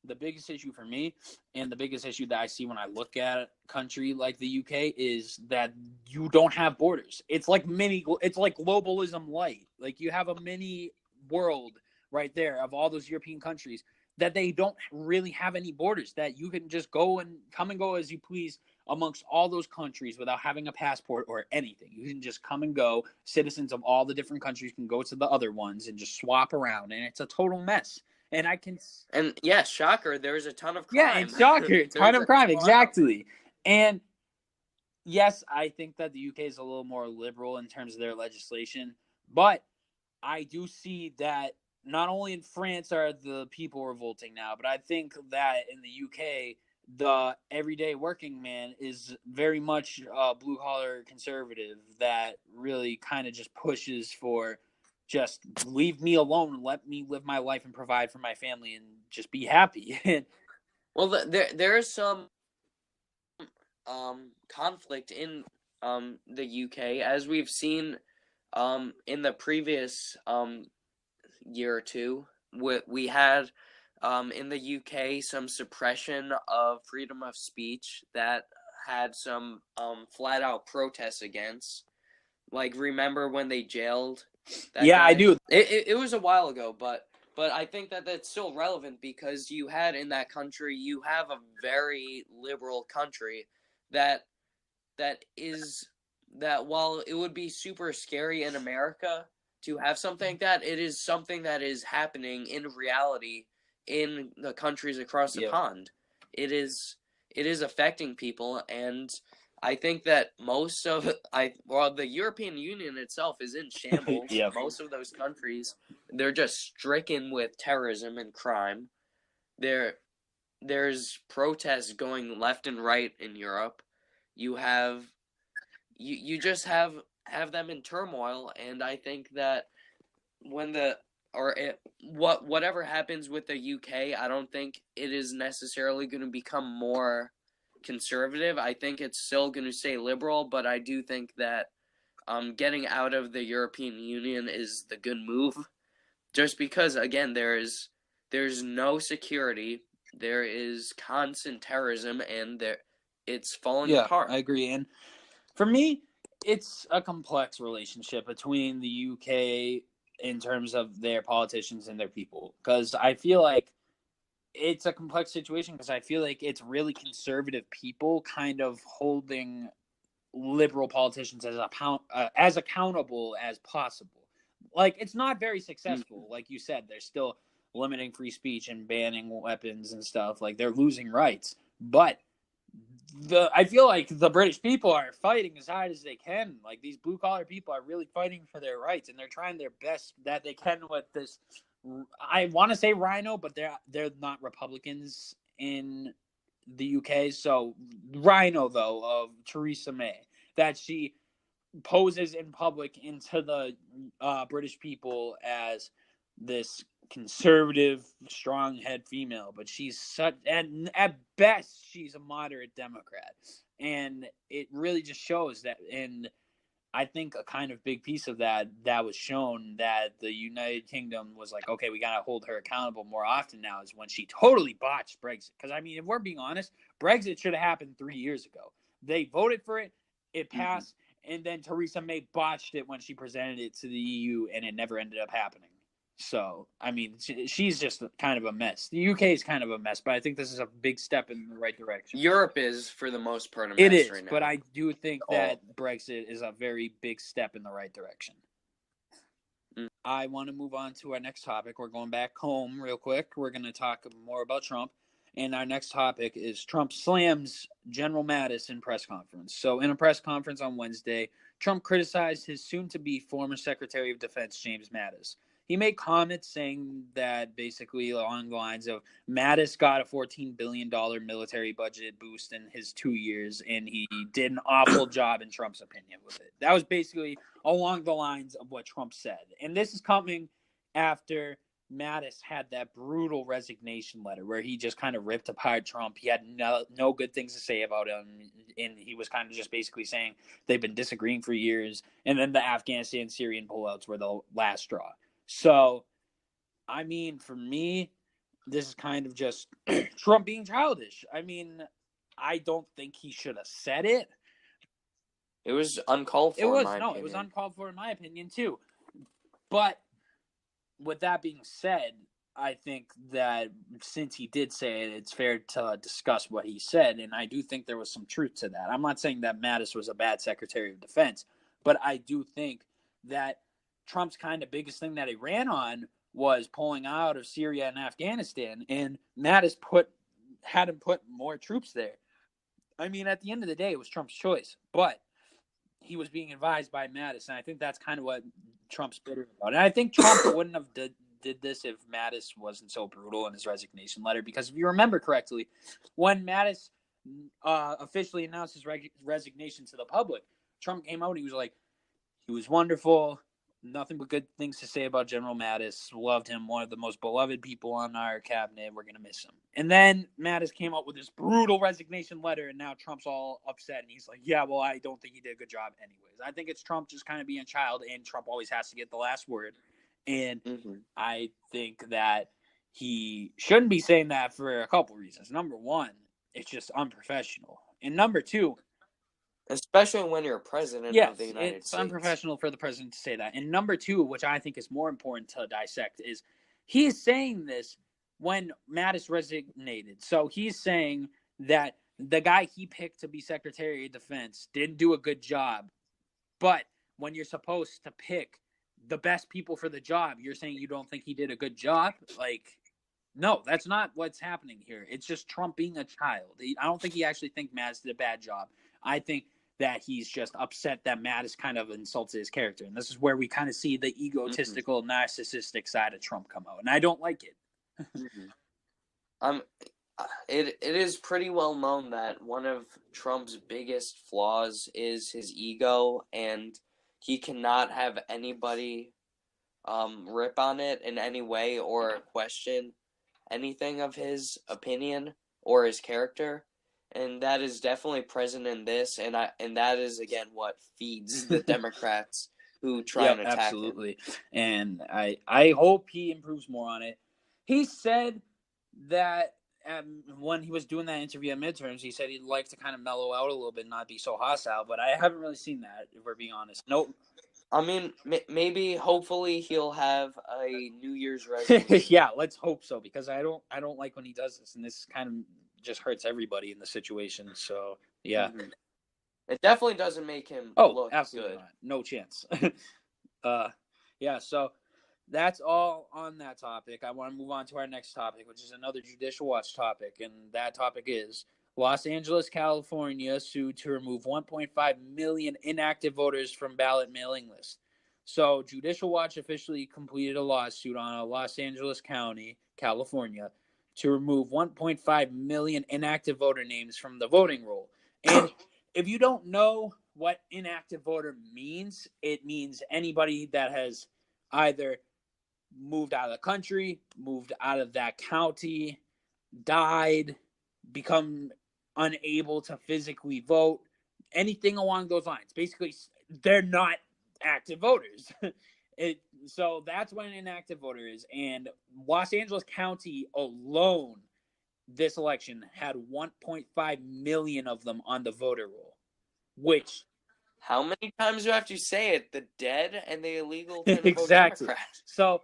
the biggest issue for me, and the biggest issue that I see when I look at a country like the UK, is that you don't have borders. It's like globalism light. Like you have a mini world right there of all those European countries that they don't really have any borders, that you can just go and come and go as you please amongst all those countries without having a passport or anything. You can just come and go. Citizens of all the different countries can go to the other ones and just swap around, and it's a total mess. And yeah, shocker, there's a ton of crime. Yeah, and shocker, ton of crime, exactly. And yes, I think that the UK is a little more liberal in terms of their legislation, but I do see that not only in France are the people revolting now, but I think that in the UK, the everyday working man is very much a blue-collar conservative that really kind of just pushes for just leave me alone and let me live my life and provide for my family and just be happy. Well, there is some conflict in the UK, as we've seen in the previous year or two. We had in the UK some suppression of freedom of speech that had some flat out protests against. Like, remember when they jailed that guy? I do. It was a while ago, but I think that that's still relevant because you had in that country, you have a very liberal country that while it would be super scary in America to have something like that, it is something that is happening in reality in the countries across the pond. It is affecting people, and I think that most of the European Union itself is in shambles. Most of those countries, they're just stricken with terrorism and crime. There's protests going left and right in Europe. You just have them in turmoil, and I think that whatever happens with the UK, I don't think it is necessarily going to become more conservative. I think it's still going to stay liberal, but I do think that getting out of the European Union is the good move, just because, again, there's no security, there is constant terrorism, and it's falling apart. I agree. And for me, it's a complex relationship between the UK in terms of their politicians and their people, because I feel like it's a complex situation because I feel like it's really conservative people kind of holding liberal politicians as accountable as possible. Like, it's not very successful. Like you said, they're still limiting free speech and banning weapons and stuff. Like, they're losing rights. But I feel like the British people are fighting as hard as they can. Like, these blue-collar people are really fighting for their rights, and they're trying their best that they can with this. I want to say Rhino, but they're not Republicans in the UK. So Rhino, though, of Theresa May, that she poses in public into the British people as this conservative, strong-head female, but she's such, and at best, she's a moderate Democrat. And it really just shows that, and I think a kind of big piece of that was shown that the United Kingdom was like, okay, we got to hold her accountable more often now, is when she totally botched Brexit. Because, I mean, if we're being honest, Brexit should have happened 3 years ago. They voted for it, it passed, and then Theresa May botched it when she presented it to the EU, and it never ended up happening. So, I mean, she's just kind of a mess. The UK is kind of a mess, but I think this is a big step in the right direction. Europe is, for the most part, a mess it is, right now. But I do think that Brexit is a very big step in the right direction. I want to move on to our next topic. We're going back home real quick. We're going to talk more about Trump. And our next topic is Trump slams General Madison press conference. So in a press conference on Wednesday, Trump criticized his soon-to-be former Secretary of Defense, James Mattis. He made comments saying that basically along the lines of Mattis got a $14 billion military budget boost in his 2 years, and he did an awful job in Trump's opinion with it. That was basically along the lines of what Trump said. And this is coming after Mattis had that brutal resignation letter where he just kind of ripped apart Trump. He had no good things to say about him, and he was kind of just basically saying they've been disagreeing for years, and then the Afghanistan, Syrian pullouts were the last straw. So, I mean, for me, this is kind of just Trump being childish. I mean, I don't think he should have said it. It was uncalled for, in my opinion. It was uncalled for in my opinion, too. But with that being said, I think that since he did say it, it's fair to discuss what he said, and I do think there was some truth to that. I'm not saying that Mattis was a bad Secretary of Defense, but I do think that Trump's kind of biggest thing that he ran on was pulling out of Syria and Afghanistan, and Mattis had him put more troops there. I mean, at the end of the day, it was Trump's choice, but he was being advised by Mattis, and I think that's kind of what Trump's bitter about. And I think Trump wouldn't have did this if Mattis wasn't so brutal in his resignation letter, because if you remember correctly, when Mattis officially announced his resignation to the public, Trump came out and he was like, he was wonderful, nothing but good things to say about General Mattis, loved him, one of the most beloved people on our cabinet, we're going to miss him. And then Mattis came out with this brutal resignation letter, and now Trump's all upset, and he's like, yeah, well, I don't think he did a good job anyways. I think it's Trump just kind of being a child, and Trump always has to get the last word. And I think that he shouldn't be saying that for a couple reasons. Number one, it's just unprofessional. And number two, especially when you're president of the United States. It's unprofessional for the president to say that. And number two, which I think is more important to dissect, is he's saying this when Mattis resignated. So he's saying that the guy he picked to be Secretary of Defense didn't do a good job. But when you're supposed to pick the best people for the job, you're saying you don't think he did a good job? Like, no, that's not what's happening here. It's just Trump being a child. I don't think he actually thinks Mattis did a bad job. I think that he's just upset that Mattis kind of insulted his character. And this is where we kind of see the egotistical, narcissistic side of Trump come out. And I don't like it. It is pretty well known that one of Trump's biggest flaws is his ego, and he cannot have anybody rip on it in any way or question anything of his opinion or his character. And that is definitely present in this, and that is, again, what feeds the Democrats who try and attack absolutely. Him. And I hope he improves more on it. He said that when he was doing that interview at midterms, he said he'd like to kind of mellow out a little bit, not be so hostile, but I haven't really seen that, if we're being honest. Nope. I mean, maybe, hopefully, he'll have a New Year's resolution. Yeah, let's hope so, because I don't like when he does this, and this kind of just hurts everybody in the situation. So yeah, it definitely doesn't make him look absolutely good. Not. No chance. Yeah, so that's all on that topic. I want to move on to our next topic, which is another Judicial Watch topic, and that topic is Los Angeles, California sued to remove 1.5 million inactive voters from ballot mailing lists. So Judicial Watch officially completed a lawsuit on Los Angeles County, California, to remove 1.5 million inactive voter names from the voting roll. And if you don't know what inactive voter means, it means anybody that has either moved out of the country, moved out of that county, died, become unable to physically vote, anything along those lines. Basically, they're not active voters. So that's what an inactive voter is. And Los Angeles County alone, this election had 1.5 million of them on the voter roll, which... How many times do you have to say it? The dead and the illegal can exactly. vote Democrat. So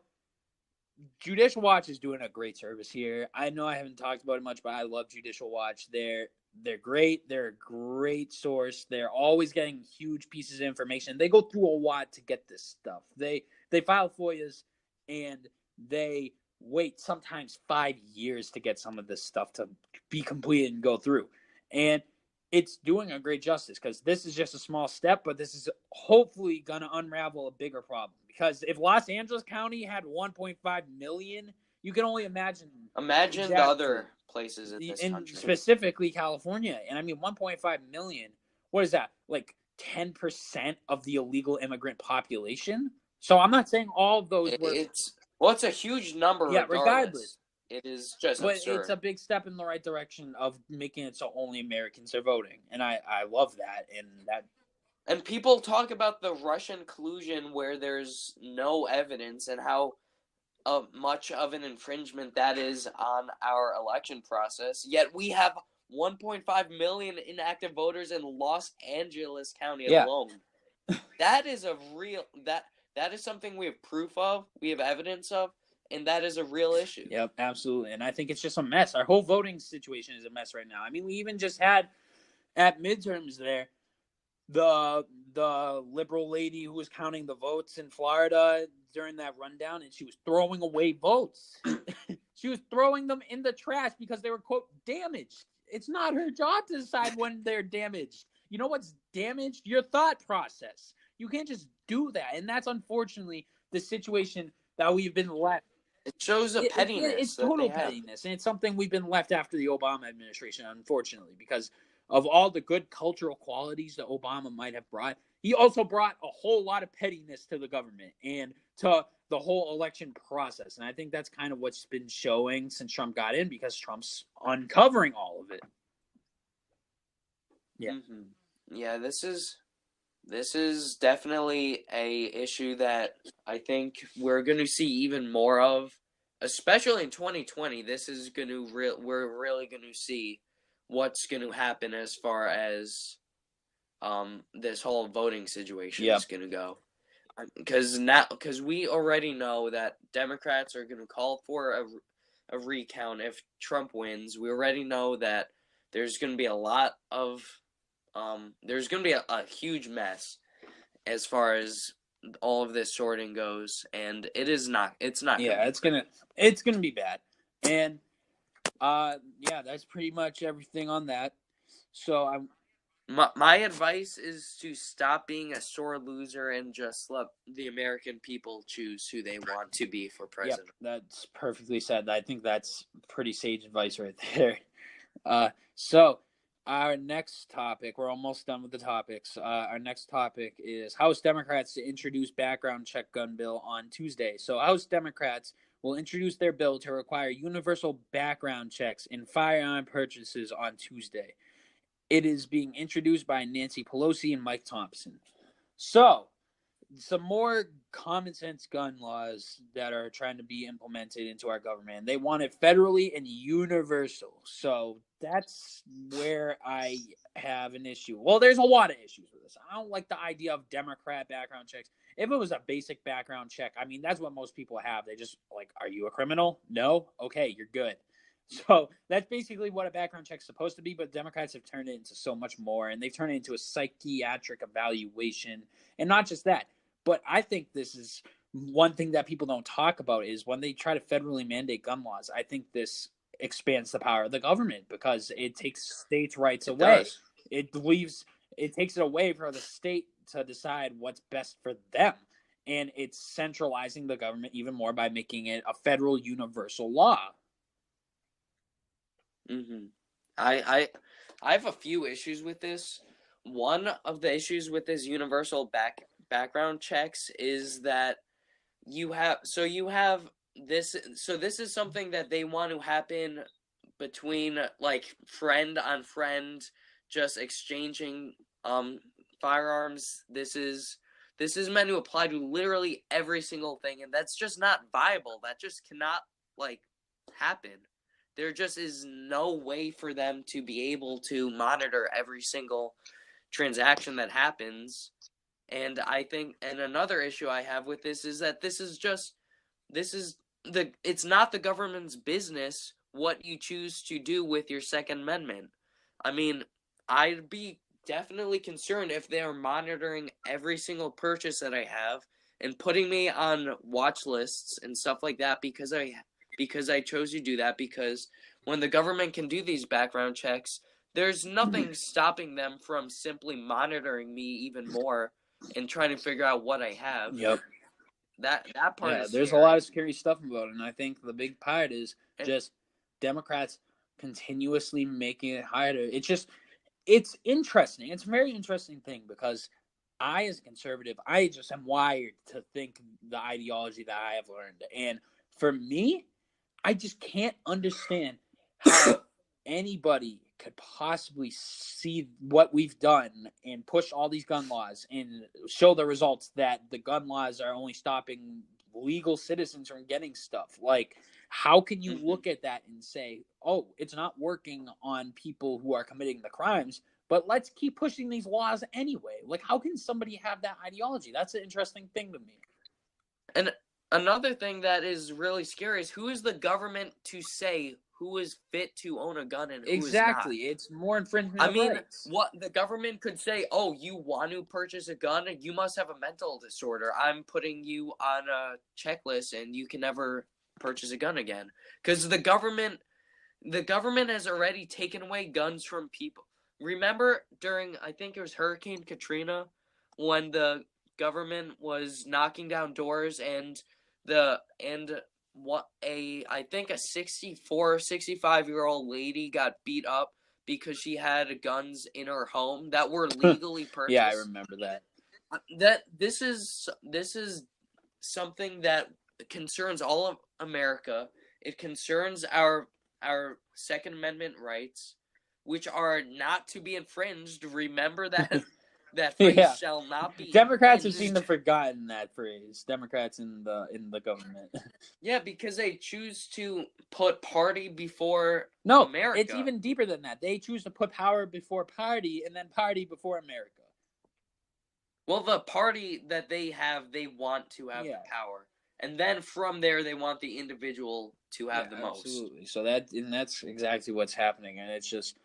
Judicial Watch is doing a great service here. I know I haven't talked about it much, but I love Judicial Watch. They're great. They're a great source. They're always getting huge pieces of information. They go through a lot to get this stuff. They file FOIAs, and they wait sometimes 5 years to get some of this stuff to be completed and go through. And it's doing a great justice, because this is just a small step, but this is hopefully going to unravel a bigger problem. Because if Los Angeles County had 1.5 million, you can only imagine the other places in this country. Specifically California. And I mean, 1.5 million, what is that? Like 10% of the illegal immigrant population? So I'm not saying all of those were... It's a huge number. Yeah, regardless. It is just absurd. It's a big step in the right direction of making it so only Americans are voting. And I love that. And people talk about the Russian collusion where there's no evidence, and how much of an infringement that is on our election process. Yet we have 1.5 million inactive voters in Los Angeles County alone. That is a real... That is something we have proof of, we have evidence of, and that is a real issue. Yep, absolutely. And I think it's just a mess. Our whole voting situation is a mess right now. I mean, we even just had at midterms there, the liberal lady who was counting the votes in Florida during that rundown, and she was throwing away votes. She was throwing them in the trash because they were, quote, damaged. It's not her job to decide when they're damaged. You know what's damaged? Your thought process. You can't just do that. And that's unfortunately the situation that we've been left. It shows a pettiness. It's total pettiness. And it's something we've been left after the Obama administration, unfortunately, because of all the good cultural qualities that Obama might have brought. He also brought a whole lot of pettiness to the government and to the whole election process. And I think that's kind of what's been showing since Trump got in, because Trump's uncovering all of it. Yeah. Mm-hmm. Yeah, this is definitely a issue that I think we're going to see even more of, especially in 2020. We're really going to see what's going to happen as far as this whole voting situation is going to go. Because we already know that Democrats are going to call for a recount if Trump wins. We already know that there's going to be a lot of there's going to be a huge mess as far as all of this sorting goes, and it's not. Yeah, it's gonna be bad, and that's pretty much everything on that. So my advice is to stop being a sore loser and just let the American people choose who they want to be for president. Yep, that's perfectly said. I think that's pretty sage advice right there. So our next topic, we're almost done with the topics. Our next topic is House Democrats to introduce background check gun bill on Tuesday. So House Democrats will introduce their bill to require universal background checks in firearm purchases on Tuesday. It is being introduced by Nancy Pelosi and Mike Thompson. So, some more common sense gun laws that are trying to be implemented into our government. They want it federally and universal. So that's where I have an issue. Well, there's a lot of issues with this. I don't like the idea of Democrat background checks. If it was a basic background check, I mean, that's what most people have. They just like, are you a criminal? No? Okay, you're good. So that's basically what a background check is supposed to be, but Democrats have turned it into so much more, and they've turned it into a psychiatric evaluation. And not just that, but I think this is one thing that people don't talk about is when they try to federally mandate gun laws, I think this expands the power of the government because it takes states' rights away. It takes it away for the state to decide what's best for them. And it's centralizing the government even more by making it a federal universal law. Mm-hmm. I have a few issues with this. One of the issues with this universal background checks is that you have this. So this is something that they want to happen between like friend on friend, just exchanging firearms. This is meant to apply to literally every single thing, and that's just not viable. That just cannot like happen. There just is no way for them to be able to monitor every single transaction that happens. And I think, and another issue I have with this is that it's not the government's business what you choose to do with your Second Amendment. I mean, I'd be definitely concerned if they're monitoring every single purchase that I have and putting me on watch lists and stuff like that because I chose to do that, because when the government can do these background checks, there's nothing stopping them from simply monitoring me even more and trying to figure out what I have. Yep. That part is there's scary. a lot of scary stuff about it, and I think the big part is just Democrats continuously making it harder. It's interesting. It's a very interesting thing because I, as a conservative, I just am wired to think the ideology that I have learned. And for me, I just can't understand how anybody could possibly see what we've done and push all these gun laws and show the results that the gun laws are only stopping legal citizens from getting stuff. Like, how can you look at that and say, oh, it's not working on people who are committing the crimes, but let's keep pushing these laws anyway? Like, how can somebody have that ideology? That's an interesting thing to me. And another thing that is really scary is, who is the government to say who is fit to own a gun and who Exactly. is not? It's more infringement I of mean, rights. what the government could say, oh, you want to purchase a gun? You must have a mental disorder. I'm putting you on a checklist and you can never purchase a gun again. Because the government has already taken away guns from people. Remember during, I think it was Hurricane Katrina, when the government was knocking down doors and I think a 64, 65-year-old lady got beat up because she had guns in her home that were legally purchased. Yeah, I remember that. This is something that concerns all of America. It concerns our Second Amendment rights, which are not to be infringed. Remember that that phrase shall not be Democrats infringed. have seemed to have forgotten that phrase. Democrats in the government. Yeah, because they choose to put party before No, America. it's even deeper than that. They choose to put power before party and then party before America. Well, the party that they have, they want to have the power. And then from there, they want the individual to have the most. Absolutely. So that's exactly what's happening, and it's just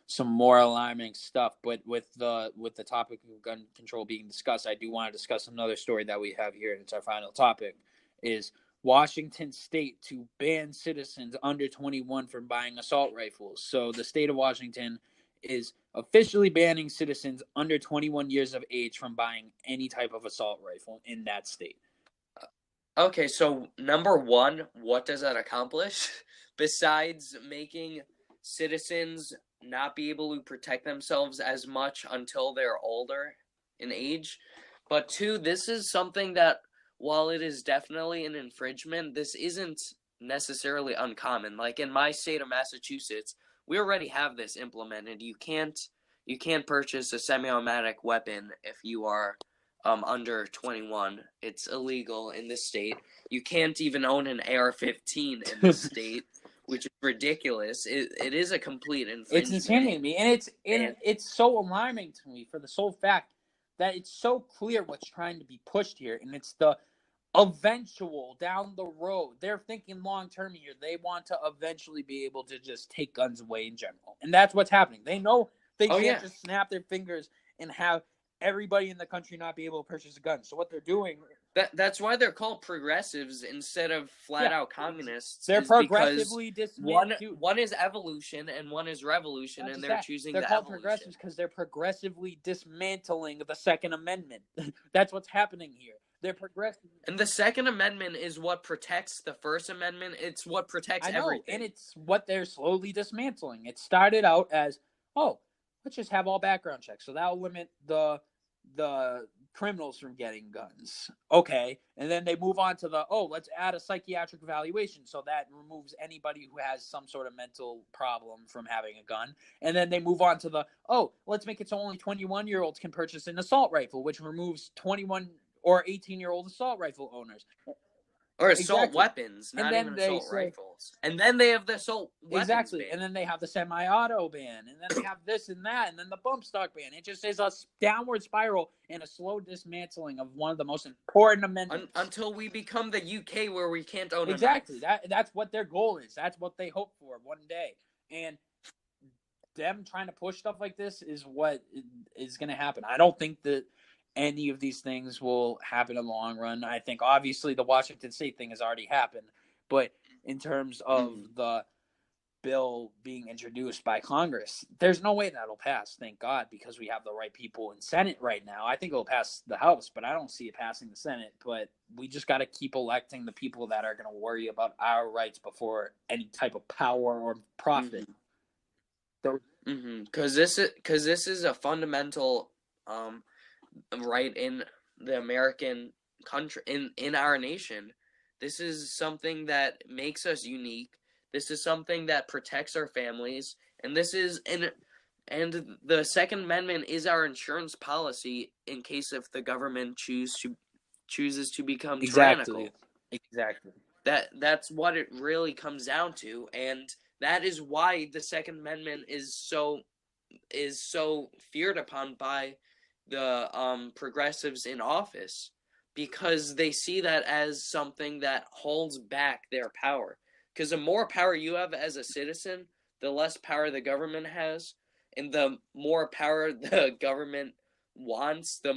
some more alarming stuff. But with the topic of gun control being discussed, I do want to discuss another story that we have here, and it's our final topic, is Washington State to ban citizens under 21 from buying assault rifles. So the state of Washington is officially banning citizens under 21 years of age from buying any type of assault rifle in that state. Okay, so number one, what does that accomplish? Besides making citizens not be able to protect themselves as much until they're older in age. But two, this is something that, while it is definitely an infringement, this isn't necessarily uncommon. Like in my state of Massachusetts, we already have this implemented. You can't purchase a semi-automatic weapon if you are under 21. It's illegal in this state. You can't even own an AR-15 in this state, which is ridiculous. It is a complete infringement. It's insanity to me, and it's so alarming to me for the sole fact that it's so clear what's trying to be pushed here, and it's the eventual down the road. They're thinking long term here. They want to eventually be able to just take guns away in general, and that's what's happening. They know they can't just snap their fingers and have everybody in the country not be able to purchase a gun. So what they're doing... That's why they're called progressives instead of flat-out communists. They're progressively dismantling. One is evolution and one is revolution, and they're choosing the evolution. They're called progressives because they're progressively dismantling the Second Amendment. That's what's happening here. They're progressive. And the Second Amendment is what protects the First Amendment. It's what protects everything. And it's what they're slowly dismantling. It started out as, let's just have all background checks. So that'll limit the criminals from getting guns. Okay. And then they move on to let's add a psychiatric evaluation. So that removes anybody who has some sort of mental problem from having a gun. And then they move on to let's make it so only 21-year-olds can purchase an assault rifle, which removes 21 or 18-year-old assault rifle owners. Or assault weapons, not even assault rifles. And then they have the assault weapons ban. And then they have the semi-auto ban. And then they have this and that. And then the bump stock ban. It just is a downward spiral and a slow dismantling of one of the most important amendments. Until we become the UK where we can't own a knife. That's what their goal is. That's what they hope for one day. And them trying to push stuff like this is what is going to happen. I don't think that any of these things will happen in the long run. I think obviously the Washington State thing has already happened, but in terms of the bill being introduced by Congress, there's no way that'll pass, thank God, because we have the right people in Senate right now. I think it'll pass the House, but I don't see it passing the Senate. But we just got to keep electing the people that are going to worry about our rights before any type of power or profit. Because this is a fundamental right in the American country, in our nation. This is something that makes us unique. This is something that protects our families, and the Second Amendment is our insurance policy in case if the government chooses to become tyrannical. Exactly. That's what it really comes down to, and that is why the Second Amendment is so feared upon by the progressives in office, because they see that as something that holds back their power. Because the more power you have as a citizen, the less power the government has, and the more power the government wants, the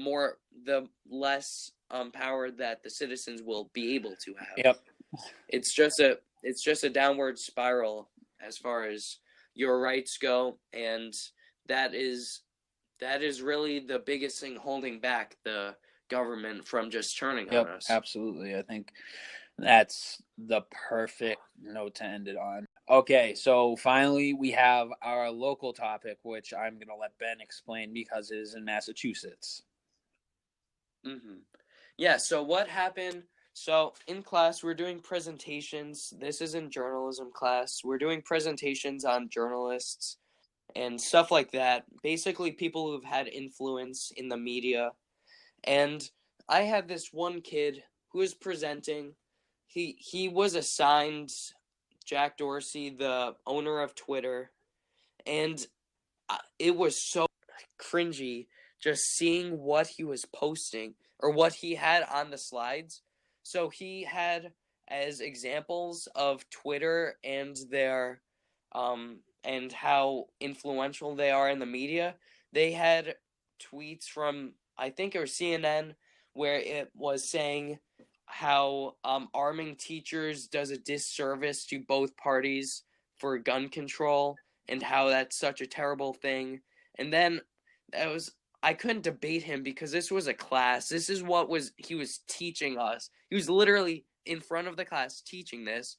less power that the citizens will be able to have. Yep. It's just a downward spiral as far as your rights go, and that is really the biggest thing holding back the government from just turning on us. Absolutely. I think that's the perfect note to end it on. Okay, so finally we have our local topic, which I'm going to let Ben explain because it is in Massachusetts. Yeah, so what happened? So in class, we're doing presentations. This is in journalism class. We're doing presentations on journalists and stuff like that. Basically, people who've had influence in the media. And I had this one kid who was presenting. He was assigned Jack Dorsey, the owner of Twitter. And it was so cringy just seeing what he was posting or what he had on the slides. So he had as examples of Twitter and their and how influential they are in the media. They had tweets from, I think it was CNN, where it was saying how arming teachers does a disservice to both parties for gun control and how that's such a terrible thing. And then I couldn't debate him because this was a class. This is what he was teaching us. He was literally in front of the class teaching this.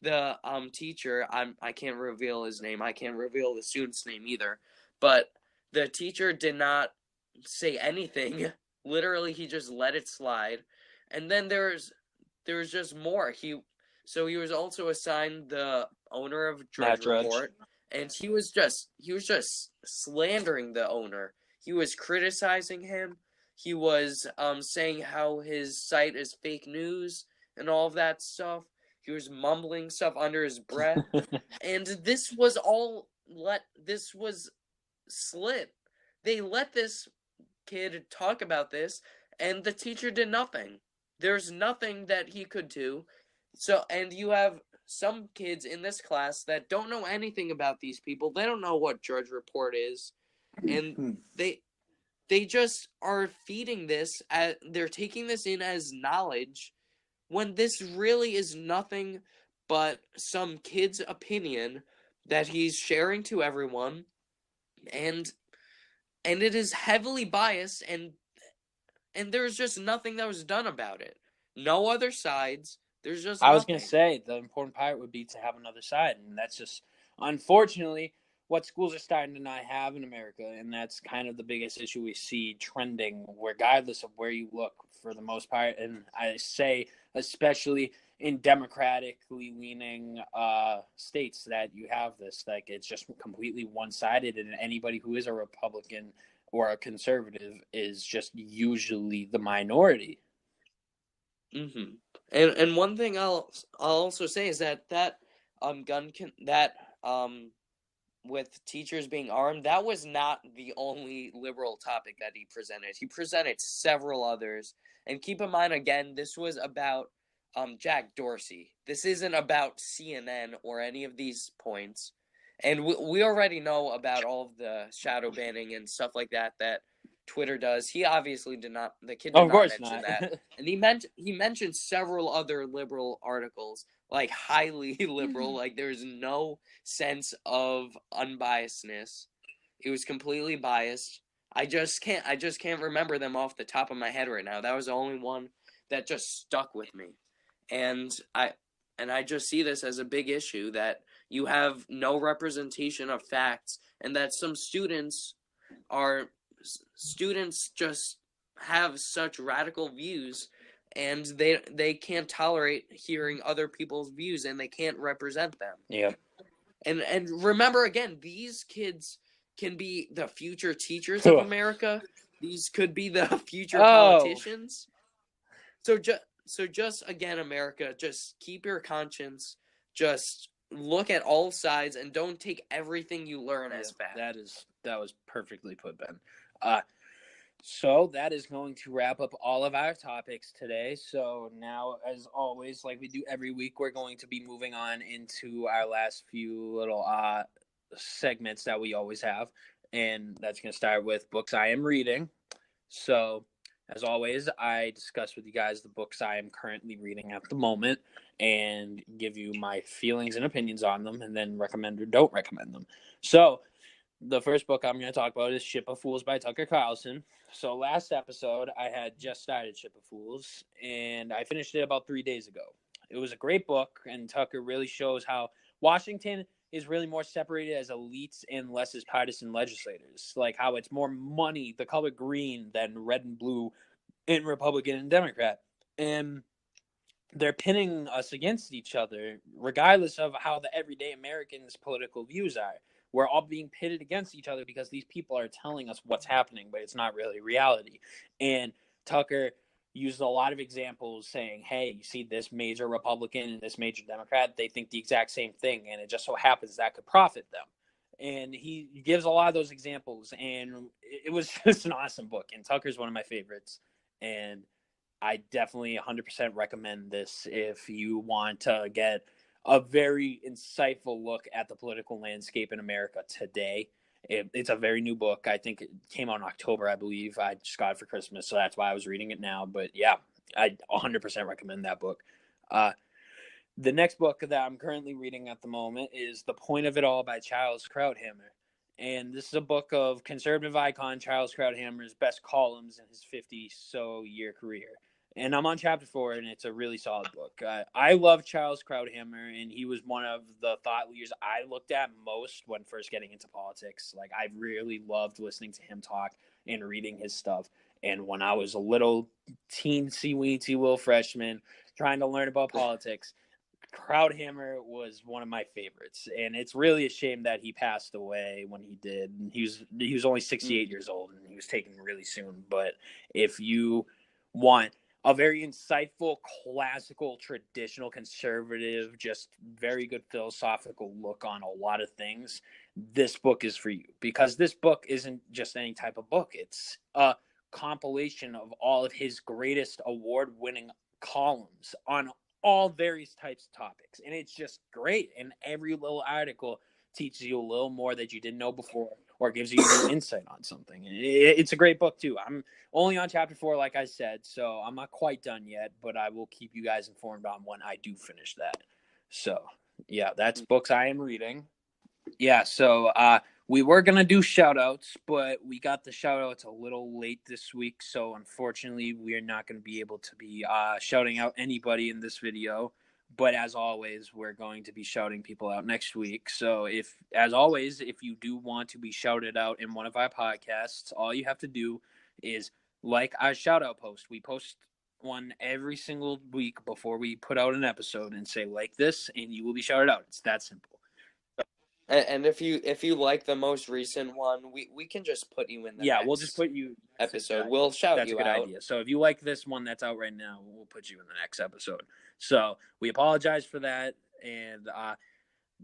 The teacher, I can't reveal his name. I can't reveal the student's name either. But the teacher did not say anything. Literally, he just let it slide. And then there was just more. He was also assigned the owner of Drudge Report, and he was just slandering the owner. He was criticizing him. He was saying how his site is fake news and all of that stuff. He was mumbling stuff under his breath. And this was slit. They let this kid talk about this, and the teacher did nothing. There's nothing that he could do. So, and you have some kids in this class that don't know anything about these people. They don't know what Drudge Report is. And they just are feeding this, they're taking this in as knowledge, when this really is nothing but some kid's opinion that he's sharing to everyone, and it is heavily biased, and there's just nothing that was done about it. No other sides. There's just nothing. I was going to say, the important part would be to have another side, and that's just, unfortunately, what schools are starting to not have in America, and that's kind of the biggest issue we see trending, regardless of where you look, for the most part. And I say, especially in democratically leaning states, that you have this, like, it's just completely one-sided, and anybody who is a Republican or a conservative is just usually the minority. Mm-hmm. And one thing I'll also say is that with teachers being armed, that was not the only liberal topic that he presented. He presented several others. And keep in mind, again, this was about Jack Dorsey. This isn't about CNN or any of these points. And we already know about all of the shadow banning and stuff like that Twitter does. He obviously did not. The kid did Of not course mention not. that. And he mentioned several other liberal articles, like highly liberal. Like there's no sense of unbiasedness. It was completely biased. I just can't remember them off the top of my head right now. That was the only one that just stuck with me. And I just see this as a big issue, that you have no representation of facts, and that some students just have such radical views, and they can't tolerate hearing other people's views, and they can't represent them. Yeah. And remember, again, these kids can be the future teachers of America. These could be the future politicians. So just again, America, just keep your conscience. Just look at all sides and don't take everything you learn as fact. That was perfectly put, Ben. So that is going to wrap up all of our topics today. So now, as always, like we do every week, we're going to be moving on into our last few little segments that we always have. And that's going to start with books I am reading. So, as always, I discuss with you guys the books I am currently reading at the moment and give you my feelings and opinions on them, and then recommend or don't recommend them. So, the first book I'm going to talk about is Ship of Fools by Tucker Carlson. So last episode, I had just started Ship of Fools, and I finished it about 3 days ago. It was a great book, and Tucker really shows how Washington is really more separated as elites and less as partisan legislators. Like how it's more money, the color green, than red and blue in Republican and Democrat. And they're pinning us against each other, regardless of how the everyday Americans' political views are. We're all being pitted against each other because these people are telling us what's happening, but it's not really reality. And Tucker used a lot of examples saying, hey, you see this major Republican and this major Democrat, they think the exact same thing, and it just so happens that could profit them. And he gives a lot of those examples, and it was just an awesome book. And Tucker's one of my favorites. And I definitely 100% recommend this if you want to get a very insightful look at the political landscape in America today. It's a very new book. I think it came out in October, I believe. I just got it for Christmas, so that's why I was reading it now. But yeah, I 100% recommend that book. The next book that I'm currently reading at the moment is The Point of It All by Charles Krauthammer. And this is a book of conservative icon Charles Krauthammer's best columns in his 50-so-year career. And I'm on chapter 4, and it's a really solid book. I love Charles Krauthammer, and he was one of the thought leaders I looked at most when first getting into politics. Like, I really loved listening to him talk and reading his stuff. And when I was a little teensy-weensy little freshman trying to learn about politics, Krauthammer was one of my favorites. And it's really a shame that he passed away when he did. He was only 68 years old, and he was taken really soon. But if you want a very insightful, classical, traditional, conservative, just very good philosophical look on a lot of things, this book is for you. Because this book isn't just any type of book. It's a compilation of all of his greatest award-winning columns on all various types of topics. And it's just great. And every little article teaches you a little more that you didn't know before, or gives you new insight on something. It's a great book too. I'm only on chapter 4, like I said, so I'm not quite done yet, but I will keep you guys informed on when I do finish that. So yeah, that's books I am reading. Yeah, so we were going to do shout-outs, but we got the shout-outs a little late this week, so unfortunately we are not going to be able to be shouting out anybody in this video. But as always, we're going to be shouting people out next week. So if you do want to be shouted out in one of our podcasts, all you have to do is like our shout out post. We post one every single week before we put out an episode and say like this, and you will be shouted out. It's that simple. And if you like the most recent one, we can just put you in the next we'll just put you episode. We'll shout that's you a good out. idea. So if you like this one that's out right now, we'll put you in the next episode. So we apologize for that, and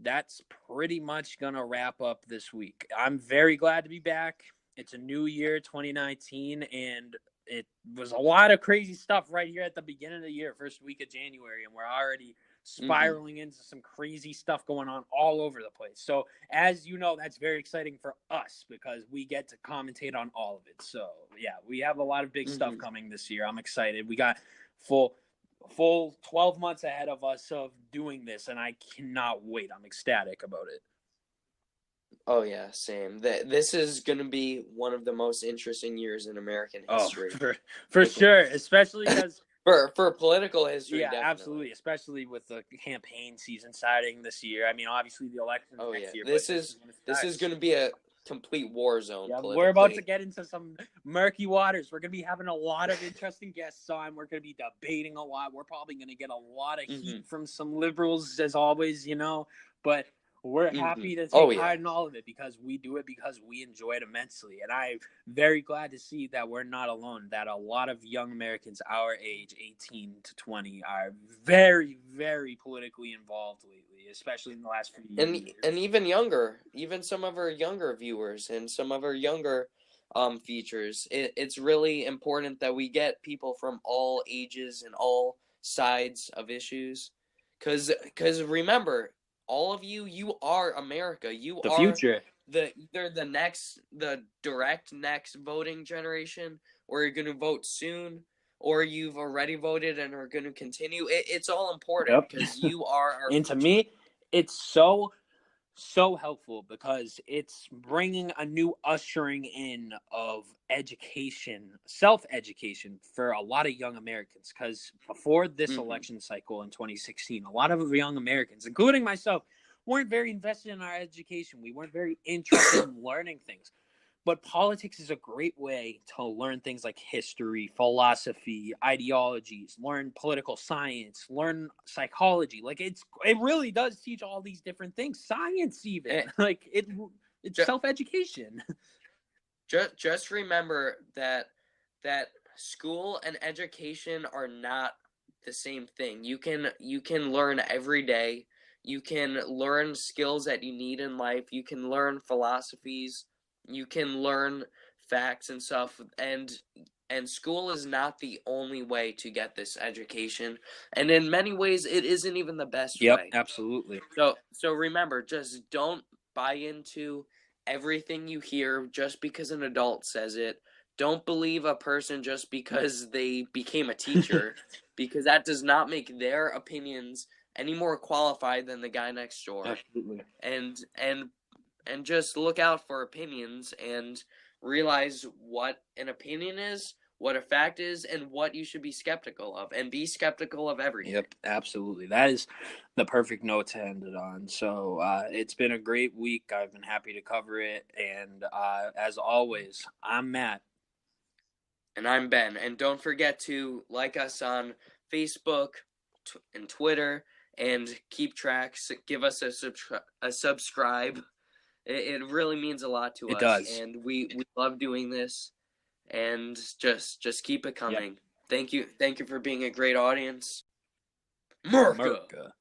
that's pretty much gonna wrap up this week. I'm very glad to be back. It's a new year, 2019, and it was a lot of crazy stuff right here at the beginning of the year, first week of January, and we're already spiraling into some crazy stuff going on all over the place. So as you know, that's very exciting for us because we get to commentate on all of it. So yeah, we have a lot of big stuff coming this year. I'm excited. We got full 12 months ahead of us of doing this, and I cannot wait. I'm ecstatic about it. Oh yeah, same. This is gonna be one of the most interesting years in American history. For sure, especially because for political history. Yeah, definitely. Absolutely, especially with the campaign season starting this year. I mean, obviously the election next year. This is going to be a complete war zone. Yeah, we're about to get into some murky waters. We're going to be having a lot of interesting guests on. We're going to be debating a lot. We're probably going to get a lot of heat from some liberals, as always, but we're happy to take part in all of it because we do it because we enjoy it immensely. And I'm very glad to see that we're not alone, that a lot of young Americans our age, 18 to 20, are very, very politically involved lately, especially in the last few years. And even younger, even some of our younger viewers and some of our younger features. It's really important that we get people from all ages and all sides of issues. Because remember, all of you are America. You the are future. Either the direct next voting generation, or you're going to vote soon, or you've already voted and are going to continue. It's all important because you are our and future. To me, it's so helpful because it's bringing a new ushering in of education, self-education for a lot of young Americans. Because before this election cycle in 2016, a lot of young Americans, including myself, weren't very invested in our education. We weren't very interested in learning things. But politics is a great way to learn things like history, philosophy, ideologies, learn political science, learn psychology. Like it really does teach all these different things. Science even. It's self-education. Just remember that school and education are not the same thing. You can learn every day. You can learn skills that you need in life. You can learn philosophies. You can learn facts and stuff, and school is not the only way to get this education, and in many ways it isn't even the best way. Yep, absolutely. So remember, just don't buy into everything you hear just because an adult says it. Don't believe a person just because they became a teacher, because that does not make their opinions any more qualified than the guy next door. Absolutely. And just look out for opinions and realize what an opinion is, what a fact is, and what you should be skeptical of. And be skeptical of everything. Yep, absolutely. That is the perfect note to end it on. So it's been a great week. I've been happy to cover it. And as always, I'm Matt. And I'm Ben. And don't forget to like us on Facebook and Twitter. And keep tracks. Give us a subscribe. It really means a lot to us. It does. And we love doing this. And just keep it coming. Yep. Thank you for being a great audience. America.